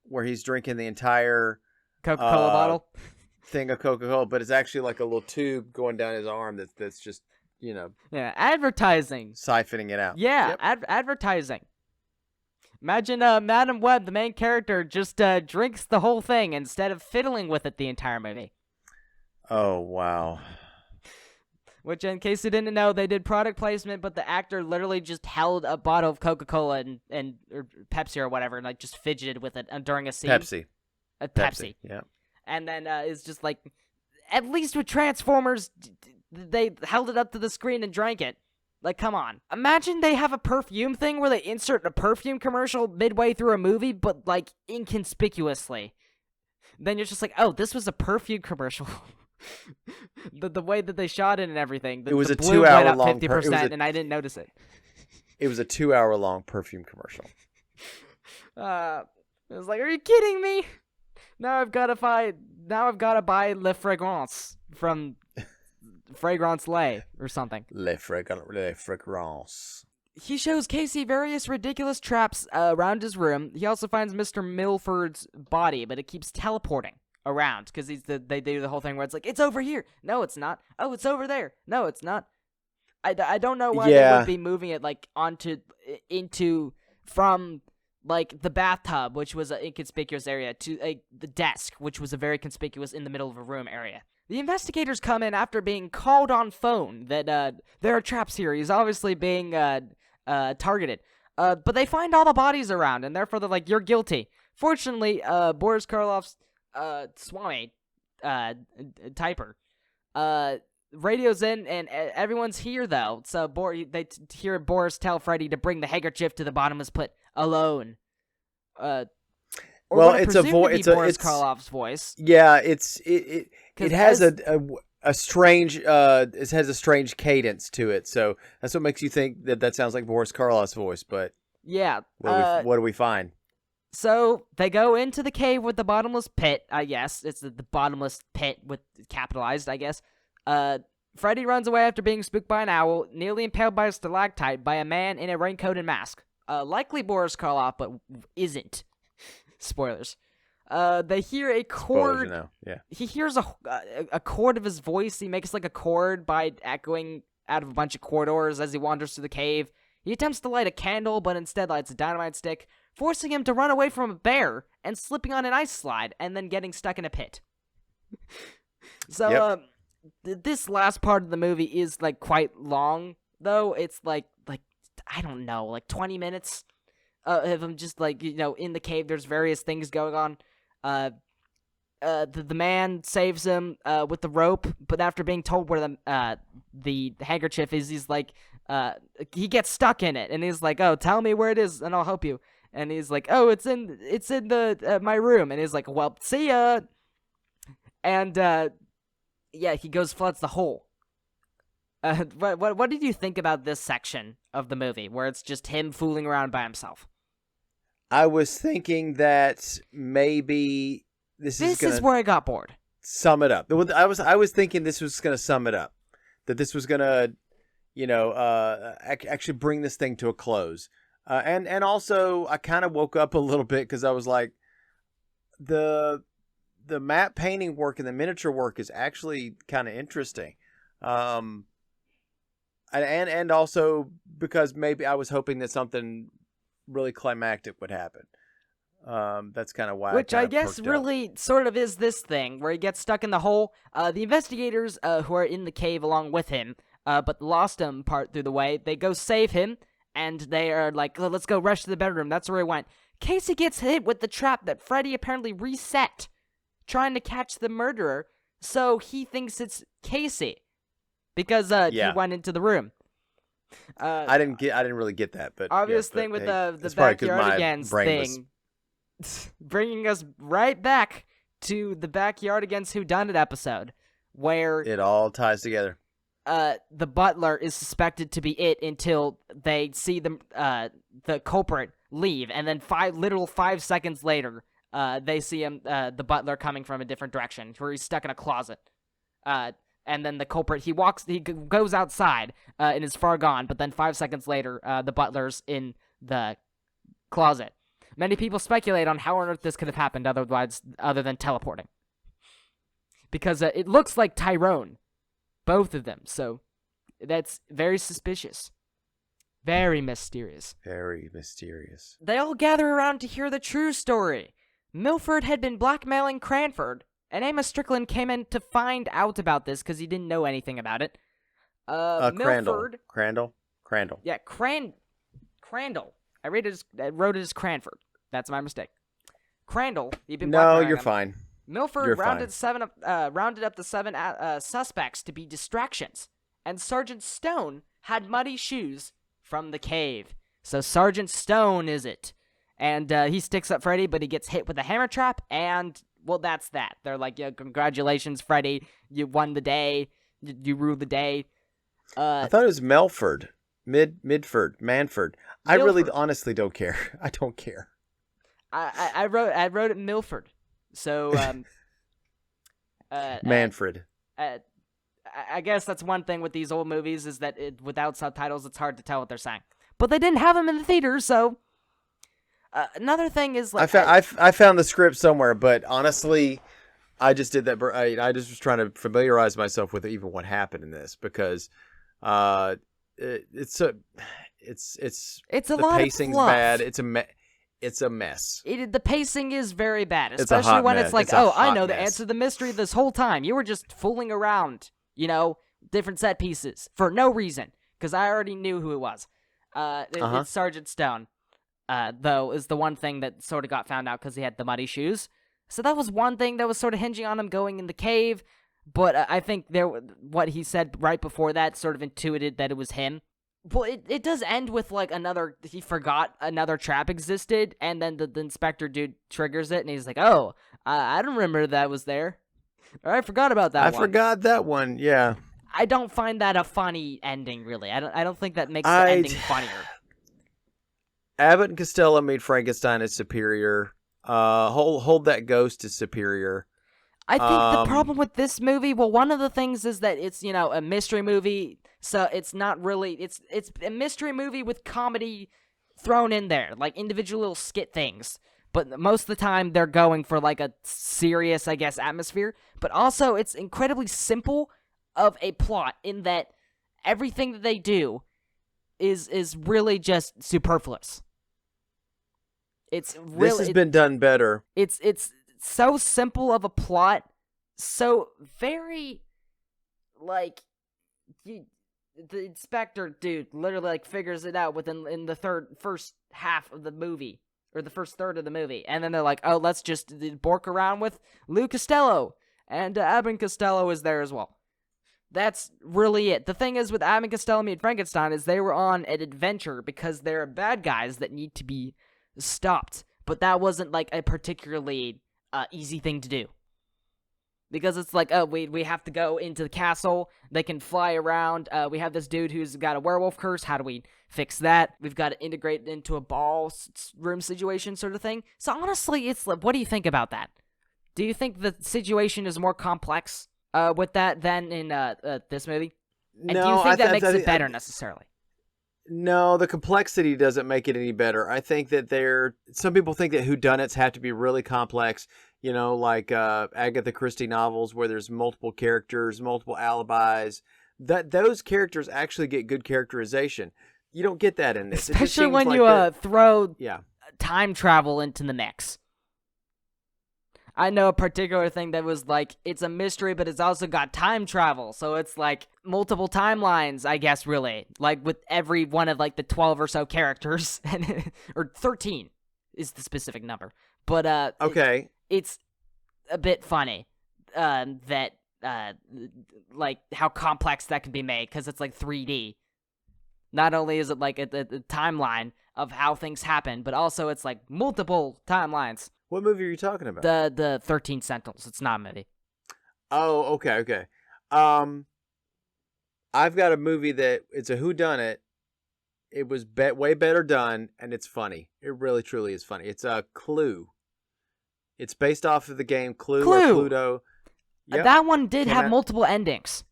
where he's drinking the entire Coca-Cola bottle? thing of Coca-Cola, but it's actually like a little tube going down his arm that's just, Yeah, advertising. siphoning it out. Yeah, Yep. advertising. Imagine Madam Web, the main character, just drinks the whole thing instead of fiddling with it the entire movie. Oh, wow. Which, in case you didn't know, they did product placement, but the actor literally just held a bottle of Coca-Cola and or Pepsi or whatever, and like just fidgeted with it during a scene. Pepsi. Pepsi. Yeah. And then it's just like, at least with Transformers, they held it up to the screen and drank it. Like, come on. Imagine they have a perfume thing where they insert a perfume commercial midway through a movie, but like inconspicuously. Then you're just like, oh, this was a perfume commercial. the way that they shot it and everything. It was the a blue 2 hour went up long 50%, and I didn't notice it. It was a 2 hour long perfume commercial. It was like, are you kidding me? Now I've got to buy Le Fragrance from Fragrance Lay or something. Le Fragrance. He shows Casey various ridiculous traps around his room. He also finds Mr. Milford's body, but it keeps teleporting around because they do the whole thing where it's like, it's over here. No, it's not. Oh, it's over there. No, it's not. I don't know why they would be moving it like into from like the bathtub, which was an inconspicuous area, to the desk, which was a very conspicuous in the middle of a room area. The investigators come in after being called on phone that there are traps here. He's obviously being targeted. But they find all the bodies around, and therefore they're like, you're guilty. Fortunately, Boris Karloff's Swami typer radios in, and everyone's here, though. So they hear Boris tell Freddy to bring the handkerchief to the bottomless pit alone. Or Well, what I it's a presume to voice. be Boris Karloff's voice. Yeah, it 'Cause has as- a strange it has a strange cadence to it. So that's what makes you think that sounds like Boris Karloff's voice. But Yeah. what do we find? So they go into the cave with the bottomless pit. Yes, it's the bottomless pit with capitalized, I guess. Freddy runs away after being spooked by an owl, nearly impaled by a stalactite by a man in a raincoat and mask. Likely Boris Karloff, but isn't. Spoilers. They hear a chord. Yeah. He hears a chord of his voice. He makes like a chord by echoing out of a bunch of corridors as he wanders through the cave. He attempts to light a candle, but instead lights a dynamite stick, forcing him to run away from a bear and slipping on an ice slide and then getting stuck in a pit. So, this last part of the movie is like quite long, though. It's like I don't know, like 20 minutes of him just like, in the cave. There's various things going on. The man saves him with the rope, but after being told where the handkerchief is, he's like, he gets stuck in it, and he's like, oh, tell me where it is, and I'll help you. And he's like, "Oh, it's in the my room." And he's like, "Well, see ya." And yeah, he goes floods the hole. What did you think about this section of the movie where it's just him fooling around by himself? I was thinking that maybe this is where I got bored. Sum it up. I was thinking this was going to sum it up. That this was going to, actually bring this thing to a close. And also I kind of woke up a little bit because I was like, the matte painting work and the miniature work is actually kind of interesting. And also because maybe I was hoping that something really climactic would happen. That's kind of why. Which I guess really sort of is this thing where he gets stuck in the hole. The investigators who are in the cave along with him, but lost him part through the way, they go save him, and they are like, "Oh, let's go rush to the bedroom." That's where he went. Casey gets hit with the trap that Freddy apparently reset, trying to catch the murderer. So he thinks it's Casey because he went into the room. I didn't really get that, but obvious thing with the backyardigans thing, bringing us right back to the backyardigans whodunit episode, where it all ties together. The butler is suspected to be it until they see the culprit leave, and then 5 seconds later, they see him, the butler, coming from a different direction, where he's stuck in a closet. And then the culprit, he goes outside, and is far gone, but then 5 seconds later, the butler's in the closet. Many people speculate on how on earth this could have happened other than teleporting. Because it looks like Tyrone, both of them, so that's very suspicious. Very mysterious. Very mysterious. They all gather around to hear the true story. Milford had been blackmailing Cranford, and Amos Strickland came in to find out about this because he didn't know anything about it. Milford... Crandall. Yeah, Crandall. I wrote it as Cranford. That's my mistake. Crandall, he'd been blackmailing him. You're fine. Milford rounded up the 7 suspects to be distractions, and Sergeant Stone had muddy shoes from the cave. So Sergeant Stone is it. And he sticks up Freddy, but he gets hit with a hammer trap, and, well, that's that. They're like, "Yeah, congratulations, Freddy. You won the day. You ruled the day." I thought it was Manford. I really honestly don't care. I don't care. I wrote it Milford. So, Manfred. I guess that's one thing with these old movies is that without subtitles, it's hard to tell what they're saying. But they didn't have them in the theater, so... another thing is like... I found the script somewhere, but honestly, I just did that. I just was trying to familiarize myself with even what happened in this because it's a lot of pacing's fluff. bad. It's a mess. The pacing is very bad, especially when it's like, I know the answer to the mystery this whole time. You were just fooling around, different set pieces for no reason, because I already knew who it was. It's Sergeant Stone, though, is the one thing that sort of got found out because he had the muddy shoes. So that was one thing that was sort of hinging on him going in the cave, but I think what he said right before that sort of intuited that it was him. Well, it does end with, like, he forgot another trap existed, and then the inspector dude triggers it, and he's like, "Oh, I don't remember that was there. Or I forgot about that one. I forgot that one, yeah. I don't find that a funny ending, really. I don't think that makes the ending funnier. Abbott and Costello made Frankenstein as superior. Hold That Ghost is superior. I think the problem with this movie, well, one of the things is that it's, a mystery movie, so it's not really, it's a mystery movie with comedy thrown in there, like individual little skit things. But most of the time, they're going for, like, a serious, I guess, atmosphere. But also, it's incredibly simple of a plot in that everything that they do is really just superfluous. It's really... This has been done better. It's so simple of a plot, so very, like, the inspector dude literally, like, figures it out in the first half of the movie, or the first third of the movie, and then they're like, "Oh, let's just bork around with Lou Costello," and Abbott and Costello is there as well. That's really it. The thing is with Abbott and Costello Meet Frankenstein is they were on an adventure because they're bad guys that need to be stopped, but that wasn't like a particularly easy thing to do. Because it's like, oh, we have to go into the castle. They can fly around. We have this dude who's got a werewolf curse. How do we fix that? We've got to integrate it into a ballroom situation sort of thing. So honestly, it's like, what do you think about that? Do you think the situation is more complex with that than in this movie? And do you think that makes it better necessarily? No, the complexity doesn't make it any better. I think that some people think that whodunits have to be really complex, like Agatha Christie novels where there's multiple characters, multiple alibis. Those characters actually get good characterization. You don't get that in this. Especially when you throw time travel into the mix. I know a particular thing that was like, it's a mystery, but it's also got time travel. So it's like multiple timelines, I guess, really. Like with every one of like the 12 or so characters. Or 13 is the specific number. But okay. It's a bit funny that like how complex that can be made because it's like 3D. Not only is it like a timeline of how things happen, but also it's like multiple timelines. What movie are you talking about? The 13 Sentinels. It's not a movie. Oh, okay. I've got a movie that it's a whodunit. It was way better done, and it's funny. It really, truly is funny. It's a Clue. It's based off of the game Clue. Or Cluedo. Yep. That one did have multiple endings.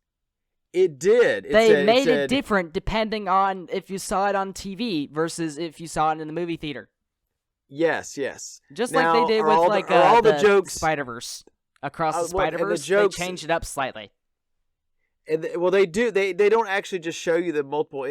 It did. They made it different depending on if you saw it on TV versus if you saw it in the movie theater. Yes. Just now, like they did with like all the jokes Spider-Verse. Across the Spider-Verse, they changed it up slightly. Well, they do. They don't actually just show you the multiple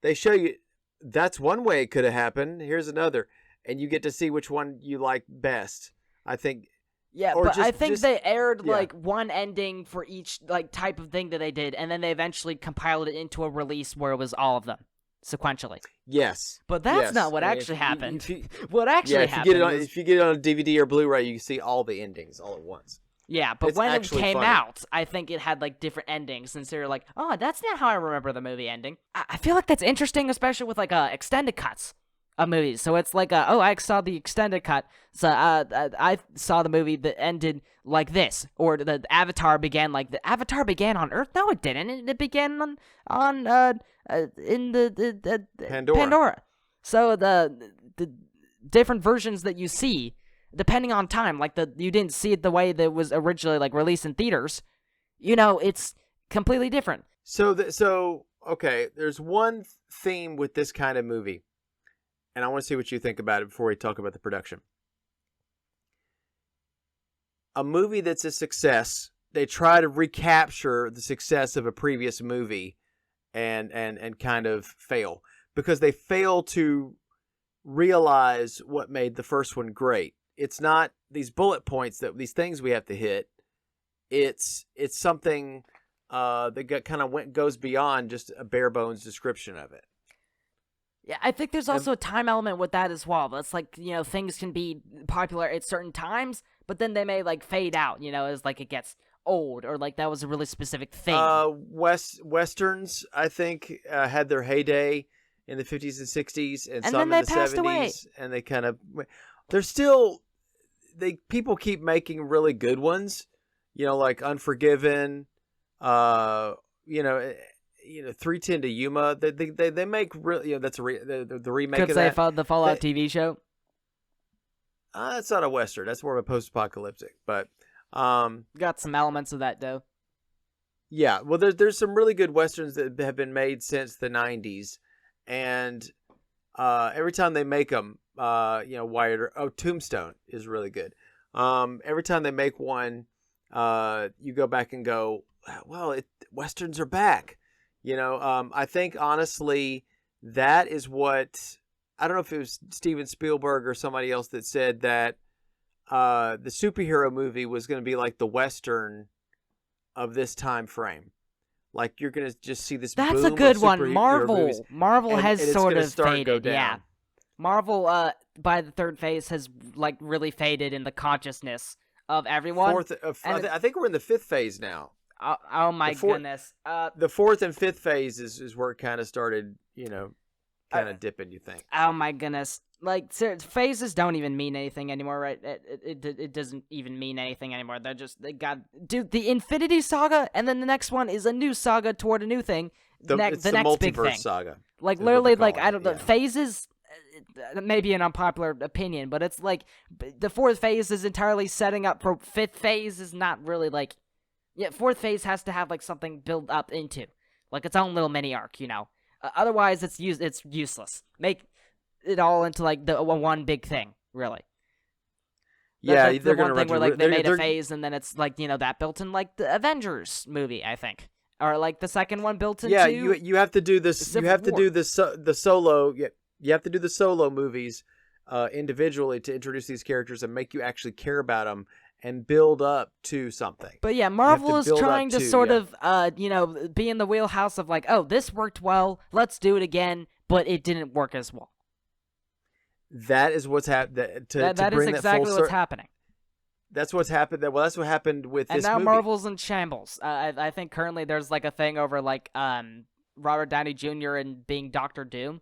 they show you that's one way it could have happened. Here's another, and you get to see which one you like best. I think. Yeah, but I think they aired like one ending for each like type of thing that they did, and then they eventually compiled it into a release where it was all of them sequentially. Yes, but that's not what actually happened. What actually happened? If you get it on a DVD or Blu-ray, you can see all the endings all at once. Yeah, but when it came out, I think it had like different endings, since they were like, oh, that's not how I remember the movie ending. I feel like that's interesting, especially with like extended cuts of movies. So it's like, I saw the extended cut, so I saw the movie that ended like this, or the Avatar began like the Avatar began on Earth. No, it didn't. It began on in the Pandora. So the different versions that you see, depending on time, like you didn't see it the way that was originally like released in theaters, it's completely different. So okay, there's one theme with this kind of movie, and I want to see what you think about it before we talk about the production. A movie that's a success, they try to recapture the success of a previous movie and kind of fail, because they fail to realize what made the first one great. It's not these bullet points, these things we have to hit. It's something that goes beyond just a bare bones description of it. Yeah, I think there's also a time element with that as well. It's like, things can be popular at certain times, but then they may like fade out, as like it gets old, or like that was a really specific thing. Westerns, I think, had their heyday in the 50s and 60s, and some then in the 70s, away. And they kind of, they're still, people keep making really good ones, like Unforgiven, 3:10 to Yuma. They make really, that's the remake of that. Could say the Fallout TV show. That's not a Western. That's more of a post-apocalyptic, but got some elements of that though. Yeah, well, there's some really good Westerns that have been made since the 90s, and every time they make them, Tombstone is really good. Every time they make one, you go back and go, well, Westerns are back. I think honestly that is what, I don't know if it was Steven Spielberg or somebody else that said that the superhero movie was going to be like the Western of this time frame. Like you're going to just see this. That's boom a good of one. Marvel and has sort of faded. Down. Yeah, Marvel by the third phase has like really faded in the consciousness of everyone. I think we're in the fifth phase now. Oh my goodness. The fourth and fifth phase is where it kind of started, kind of dipping, you think. Oh my goodness. Like, phases don't even mean anything anymore, right? It doesn't even mean anything anymore. Dude, the Infinity Saga, and then the next one is a new saga toward a new thing. It's the next big multiverse thing. saga. Like, is what literally, they call like, I it, don't know, yeah. phases, maybe an unpopular opinion, but it's like, the fourth phase is entirely setting up for fifth phase is not really, like, yeah, fourth phase has to have, like, something built up into, like, its own little mini arc, you know? Otherwise, it's useless. Make it all into, like, the one big thing, really. Yeah, That's they're the one gonna thing where, like, they're- they made they're- a phase, and then it's, like, you know, that built in, like, the Avengers movie, I think. Or, like, the second one built into... Yeah, you have to do this. You Civil have to War. do this. The solo. You have to do the solo movies individually to introduce these characters and make you actually care about them and build up to something. But yeah, to Marvel is build up trying to to, sort yeah. of, you know, be in the wheelhouse of like, oh, this worked well, let's do it again, but it didn't work as well. That is what's happened. That is exactly what's happening. That's what's happened. Well, that's what happened with And this now movie. Marvel's in shambles. I think currently there's like a thing over like Robert Downey Jr. and being Doctor Doom.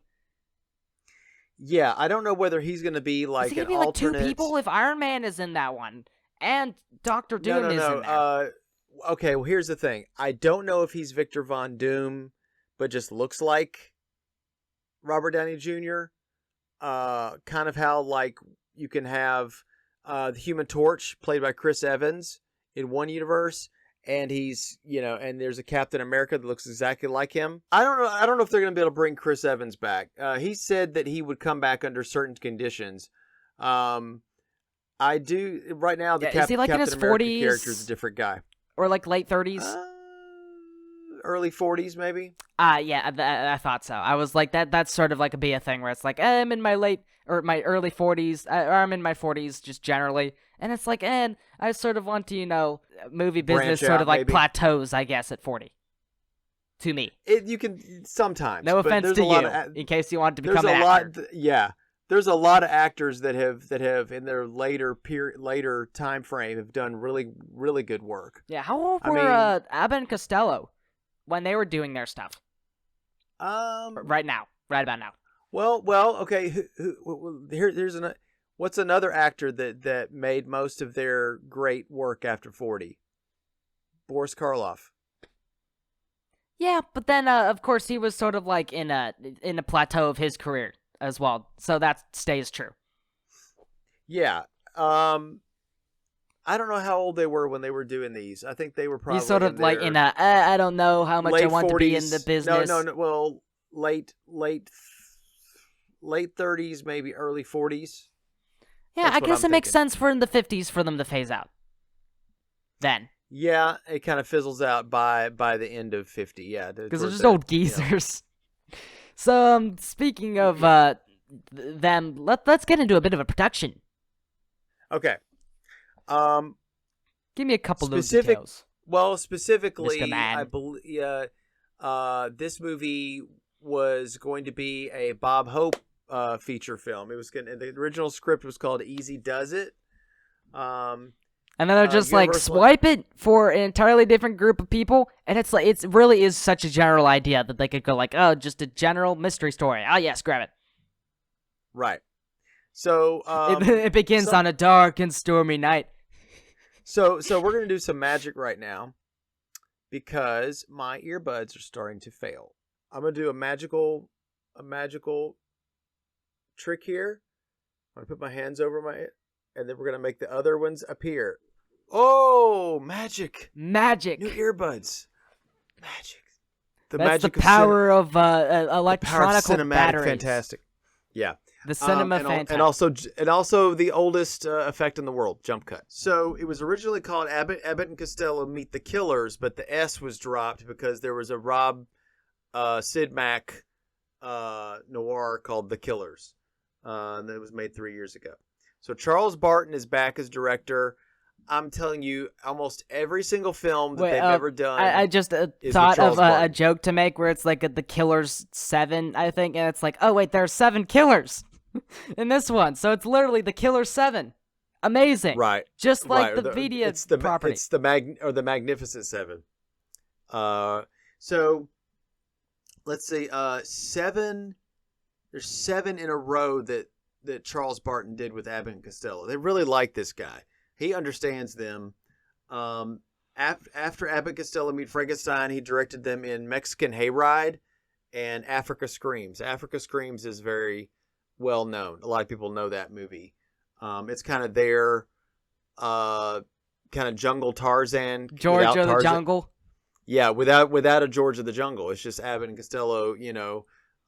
Yeah, I don't know whether he's going to be like Is it gonna an be like alternate. two people if Iron Man is in that one and Doctor Doom is in there? Okay, well, here's the thing. I don't know if he's Victor Von Doom, but just looks like Robert Downey Jr. Kind of how like you can have the Human Torch played by Chris Evans in one universe, and he's and there's a Captain America that looks exactly like him. I don't know if they're going to be able to bring Chris Evans back. He said that he would come back under certain conditions. I do right now. The Is he like in Captain his America 40s? character is a different guy. Or like late 30s? Early 40s, maybe. Yeah, I thought so. I was like, that's sort of like a thing where it's like, I'm in my my early 40s, or I'm in my 40s just generally. And it's like, and I sort of want to, movie business Branch sort out, of like maybe. plateaus, I guess, at 40. To me. You can sometimes. No but offense there's to a lot you, of in case you want to there's become a an lot. actor. Yeah, there's a lot of actors that have in their later time frame have done really really good work. Yeah, how old I were mean- Abbott and Costello when they were doing their stuff? Right about now. Well, okay. Here's what's another actor that made most of their great work after 40? Boris Karloff. Yeah, but then of course he was sort of like in a plateau of his career as well, so that stays true. Yeah. I don't know how old they were when they were doing these. I think they were probably He's sort of in like their in a I don't know how much I late want 40s. to be in the business. No. Well, late 30s, maybe early 40s. Yeah, That's I what guess I'm it makes thinking. sense for in the 50s for them to phase out. Then, Yeah, it kind of fizzles out by the end of 50. Yeah, because they're just old geezers. So, speaking of them, let's get into a bit of a production. Okay. Give me a couple of Specific- details. Well, specifically, Mr. Man. I believe this movie was going to be a Bob Hope feature film. It was the original script was called Easy Does It. And then they're just like Universal- swipe it for an entirely different group of people, and it's like it really is such a general idea that they could go like, oh, just a general mystery story. Oh yes, grab it. Right. So It begins on a dark and stormy night. So we're gonna do some magic right now because my earbuds are starting to fail. I'm gonna do a magical trick here. I'm gonna put my hands over my, and then we're gonna make the other ones appear. Oh, magic! Magic. New earbuds. Magic. The That's magic the power of the power of electronic cinematic. batteries. Fantastic. Yeah. The cinema fantastic. And also the oldest effect in the world, jump cut. So it was originally called Abbott and Costello Meet the Killers, but the S was dropped because there was a Rob Sid Mack noir called The Killers, and that was made 3 years ago. So Charles Barton is back as director. I'm telling you, almost every single film that they've ever done. I just is with thought of Charles a Barton. joke to make where it's like the Killers 7, I think, and it's like, oh wait, there are 7 killers in this one, so it's literally the Killer 7. Amazing, Right. Just like Right. the media it's the, property. It's the Magnificent Seven. So let's see. 7. There's 7 in a row that that Charles Barton did with Abbott and Costello. They really like this guy. He understands them. After Abbott and Costello Meet Frankenstein, he directed them in Mexican Hayride and Africa Screams. Africa Screams is very well known. A lot of people know that movie. It's kind of their kind of jungle Tarzan. George of the Jungle. Yeah, without a George of the Jungle. It's just Abbott and Costello,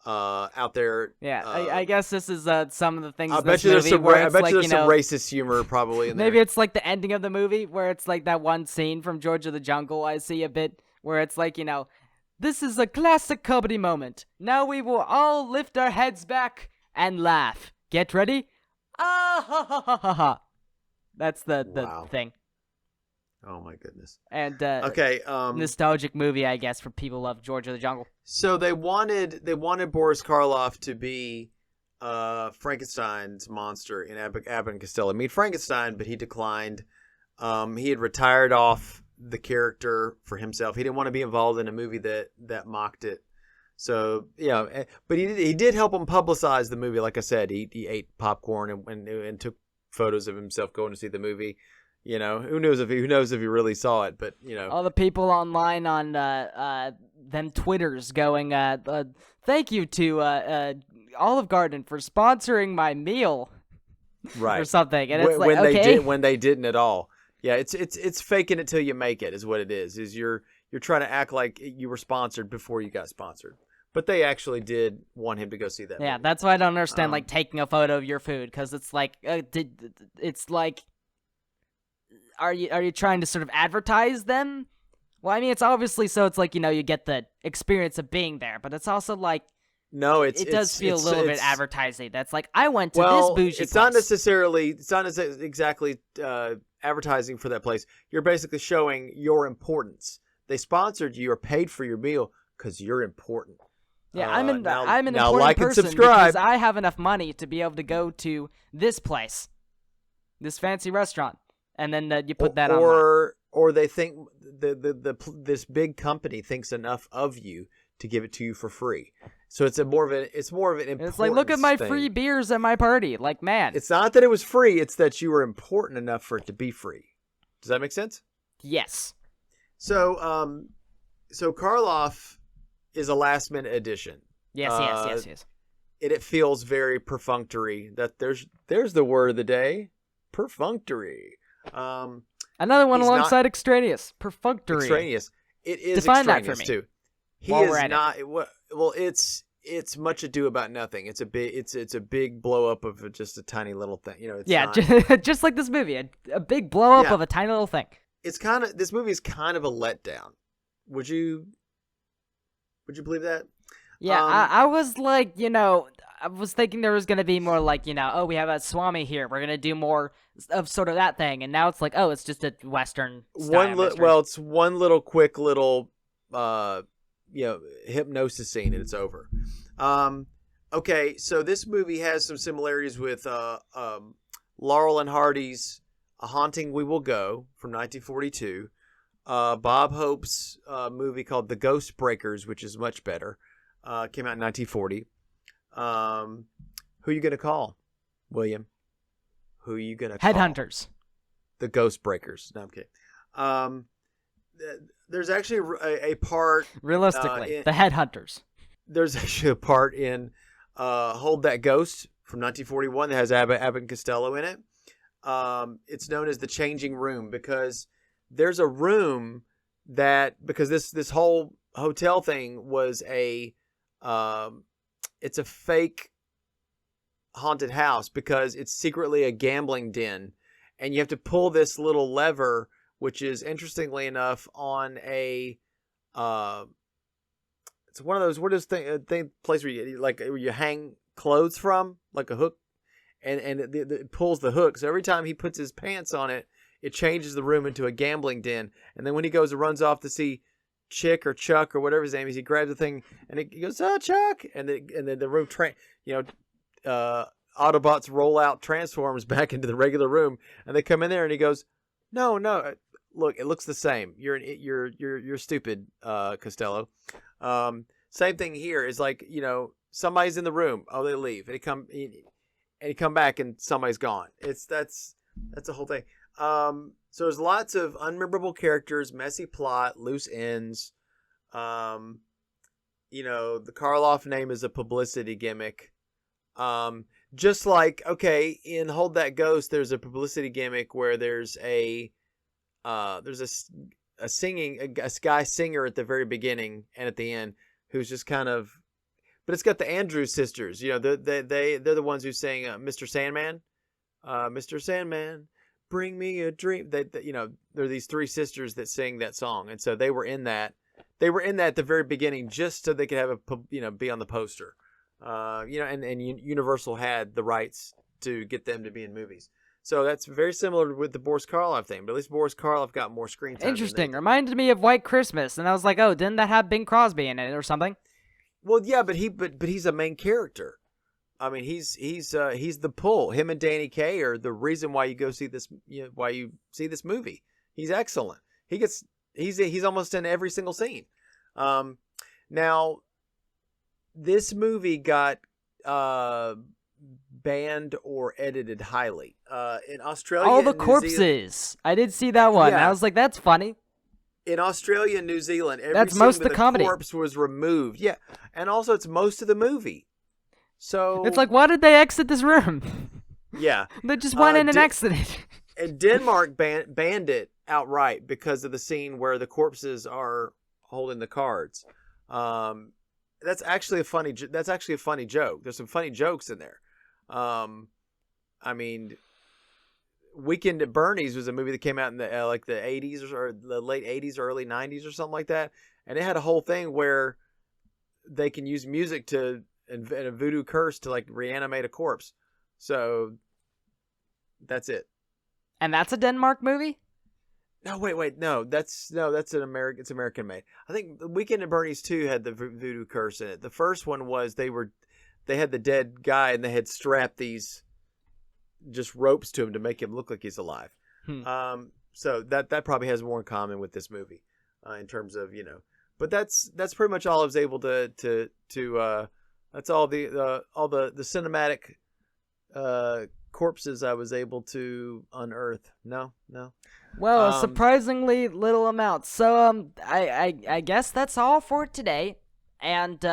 out there. Yeah, I guess this is some of the things. I in bet this you there's movie some. where I it's bet like, you there's some racist humor probably in there. Maybe it's like the ending of the movie where it's like that one scene from George of the Jungle. I see a bit where it's like, this is a classic comedy moment. Now we will all lift our heads back and laugh. Get ready? Ah ha ha ha ha ha. That's the Wow. thing. Oh my goodness. And Okay. nostalgic movie, I guess, for people who love George of the Jungle. So they wanted Boris Karloff to be Frankenstein's monster in Abbott and Costello Meet Frankenstein, but he declined. He had retired off the character for himself. He didn't want to be involved in a movie that mocked it. So but he did help him publicize the movie. Like I said, he ate popcorn and took photos of himself going to see the movie. Who knows if he really saw it, but all the people online on them Twitters going, thank you to Olive Garden for sponsoring my meal, right, or something. And it's when okay. when they didn't at all. Yeah, it's faking it till you make it is what it is. Is you're trying to act like you were sponsored before you got sponsored. But they actually did want him to go see that movie. Yeah, that's why I don't understand like taking a photo of your food, because it's like it's like. Are you trying to sort of advertise them? Well, I mean, it's obviously so it's like, you get the experience of being there, but it's also like, no, it does feel a little bit advertising. That's like, I went to this bougie it's place. It's not exactly advertising for that place. You're basically showing your importance. They sponsored you or paid for your meal because you're important. Yeah, I'm an now important like and person subscribe. because I have enough money to be able to go to this place, this fancy restaurant. And then you put that on. Or they think this big company thinks enough of you to give it to you for free. So it's more of an importance. It's like, look at my thing. free beers at my party. Like, man. It's not that it was free, it's that you were important enough for it to be free. Does that make sense? Yes. So Karloff is a last minute addition. Yes. It feels very perfunctory. That there's the word of the day. Perfunctory. Another one alongside extraneous. Perfunctory. Extraneous. It is Define extraneous that for me. too. He While is we're at not. Well, it's much ado about nothing. It's a big blow up of just a tiny little thing. It's not, just like this movie, a big blow up of a tiny little thing. This movie is kind of a letdown. Would you believe that? Yeah, I was like, I was thinking there was gonna be more like, oh, we have a Swami here. We're gonna do more of sort of that thing, and now it's like, oh, it's just a Western style. It's one little quick little, hypnosis scene, and it's over. Okay, so this movie has some similarities with Laurel and Hardy's "A Haunting We Will Go" from 1942. Bob Hope's movie called "The Ghost Breakers," which is much better, came out in 1940. Who you gonna call, William? Who you gonna call? Headhunters. The Ghost Breakers. No, I'm kidding. There's actually a part. Realistically, the Headhunters. There's actually a part in "Hold That Ghost" from 1941 that has Abbott and Costello in it. It's known as the changing room because there's a room because this whole hotel thing was it's a fake haunted house because it's secretly a gambling den, and you have to pull this little lever, which is interestingly enough on a it's one of those place where you hang clothes from, like a hook, and it pulls the hook. So every time he puts his pants on it, it changes the room into a gambling den. And then when he goes and runs off to see Chick or Chuck or whatever his name is, he grabs the thing and he goes, "Oh, Chuck!" And then the room Autobots roll out, transforms back into the regular room, and they come in there and he goes, "No, look, it looks the same. You're stupid, Costello." Same thing here is like, somebody's in the room. Oh, they leave. And and you come back and somebody's gone. That's the whole thing. So there's lots of unmemorable characters, messy plot, loose ends. The Karloff name is a publicity gimmick. Just like, okay, in Hold That Ghost, there's a publicity gimmick where there's a guy singer at the very beginning and at the end who's just kind of, but it's got the Andrews sisters. They're the ones who sing Mr. Sandman. Mr. Sandman, bring me a dream. They're these three sisters that sing that song, and so they were in that. They were in that at the very beginning just so they could have be on the poster. And Universal had the rights to get them to be in movies. So that's very similar with the Boris Karloff thing, but at least Boris Karloff got more screen time. Interesting. Reminded me of White Christmas, and I was like, oh, didn't that have Bing Crosby in it or something? Well, yeah, but he's a main character. I mean, he's the pull. Him and Danny Kaye are the reason why you go see this. Why you see this movie. He's excellent. He's almost in every single scene. Now, this movie got banned or edited highly in Australia. All the and New corpses. Zealand, I did see that one. Yeah. I was like, that's funny. in Australia and New Zealand, every That's scene most with the a comedy. corpse was removed. Yeah, and also it's most of the movie. So It's like, why did they exit this room? yeah, They just went in and exited. and Denmark banned it outright because of the scene where the corpses are holding the cards. That's actually a funny joke. There's some funny jokes in there. I mean, Weekend at Bernie's was a movie that came out in the like the 80s or the late 80s, early 90s or something like that, and it had a whole thing where they can use music to and a voodoo curse to like reanimate a corpse. So that's it. And that's a Denmark movie? No, wait, no, that's an American. It's American made. I think Weekend at Bernie's 2 had the voodoo curse in it. The first one was they had the dead guy and they had strapped these just ropes to him to make him look like he's alive. So that probably has more in common with this movie in terms of But that's pretty much all I was able to that's all the cinematic corpses I was able to unearth. No. Well, a surprisingly little amount. So I guess that's all for today. And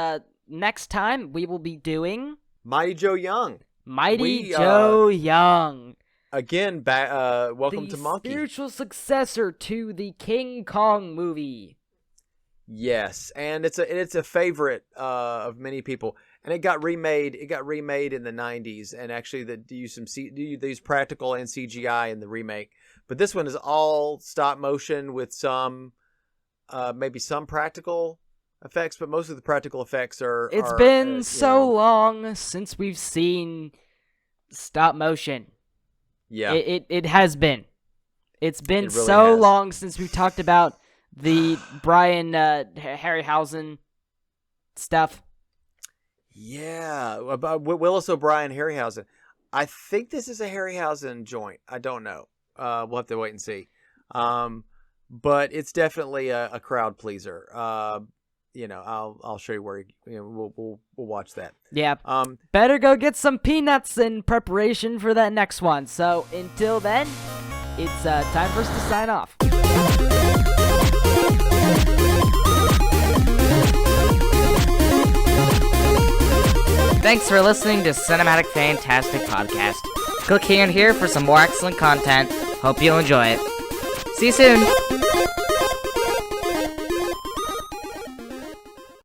next time we will be doing Mighty Joe Young. Joe Young. Again, welcome to Monkey. The spiritual successor to the King Kong movie. Yes, and it's a favorite of many people, and it got remade. It got remade in the 90s, and actually they use practical and CGI in the remake. But this one is all stop motion with some maybe some practical effects, but most of the practical effects are. It's been so long since we've seen stop motion. Yeah, it has been. It's been It really so has. long since we've talked about the Brian Harryhausen stuff. Yeah, about Willis O'Brien, Harryhausen. I think this is a Harryhausen joint. I don't know. We'll have to wait and see. But it's definitely a crowd pleaser. I'll show you where we'll watch that. Yeah. Better go get some peanuts in preparation for that next one. So until then, it's time for us to sign off. Thanks for listening to Cinematic Fantastic Podcast. Click here and here for some more excellent content. Hope you'll enjoy it. See you soon.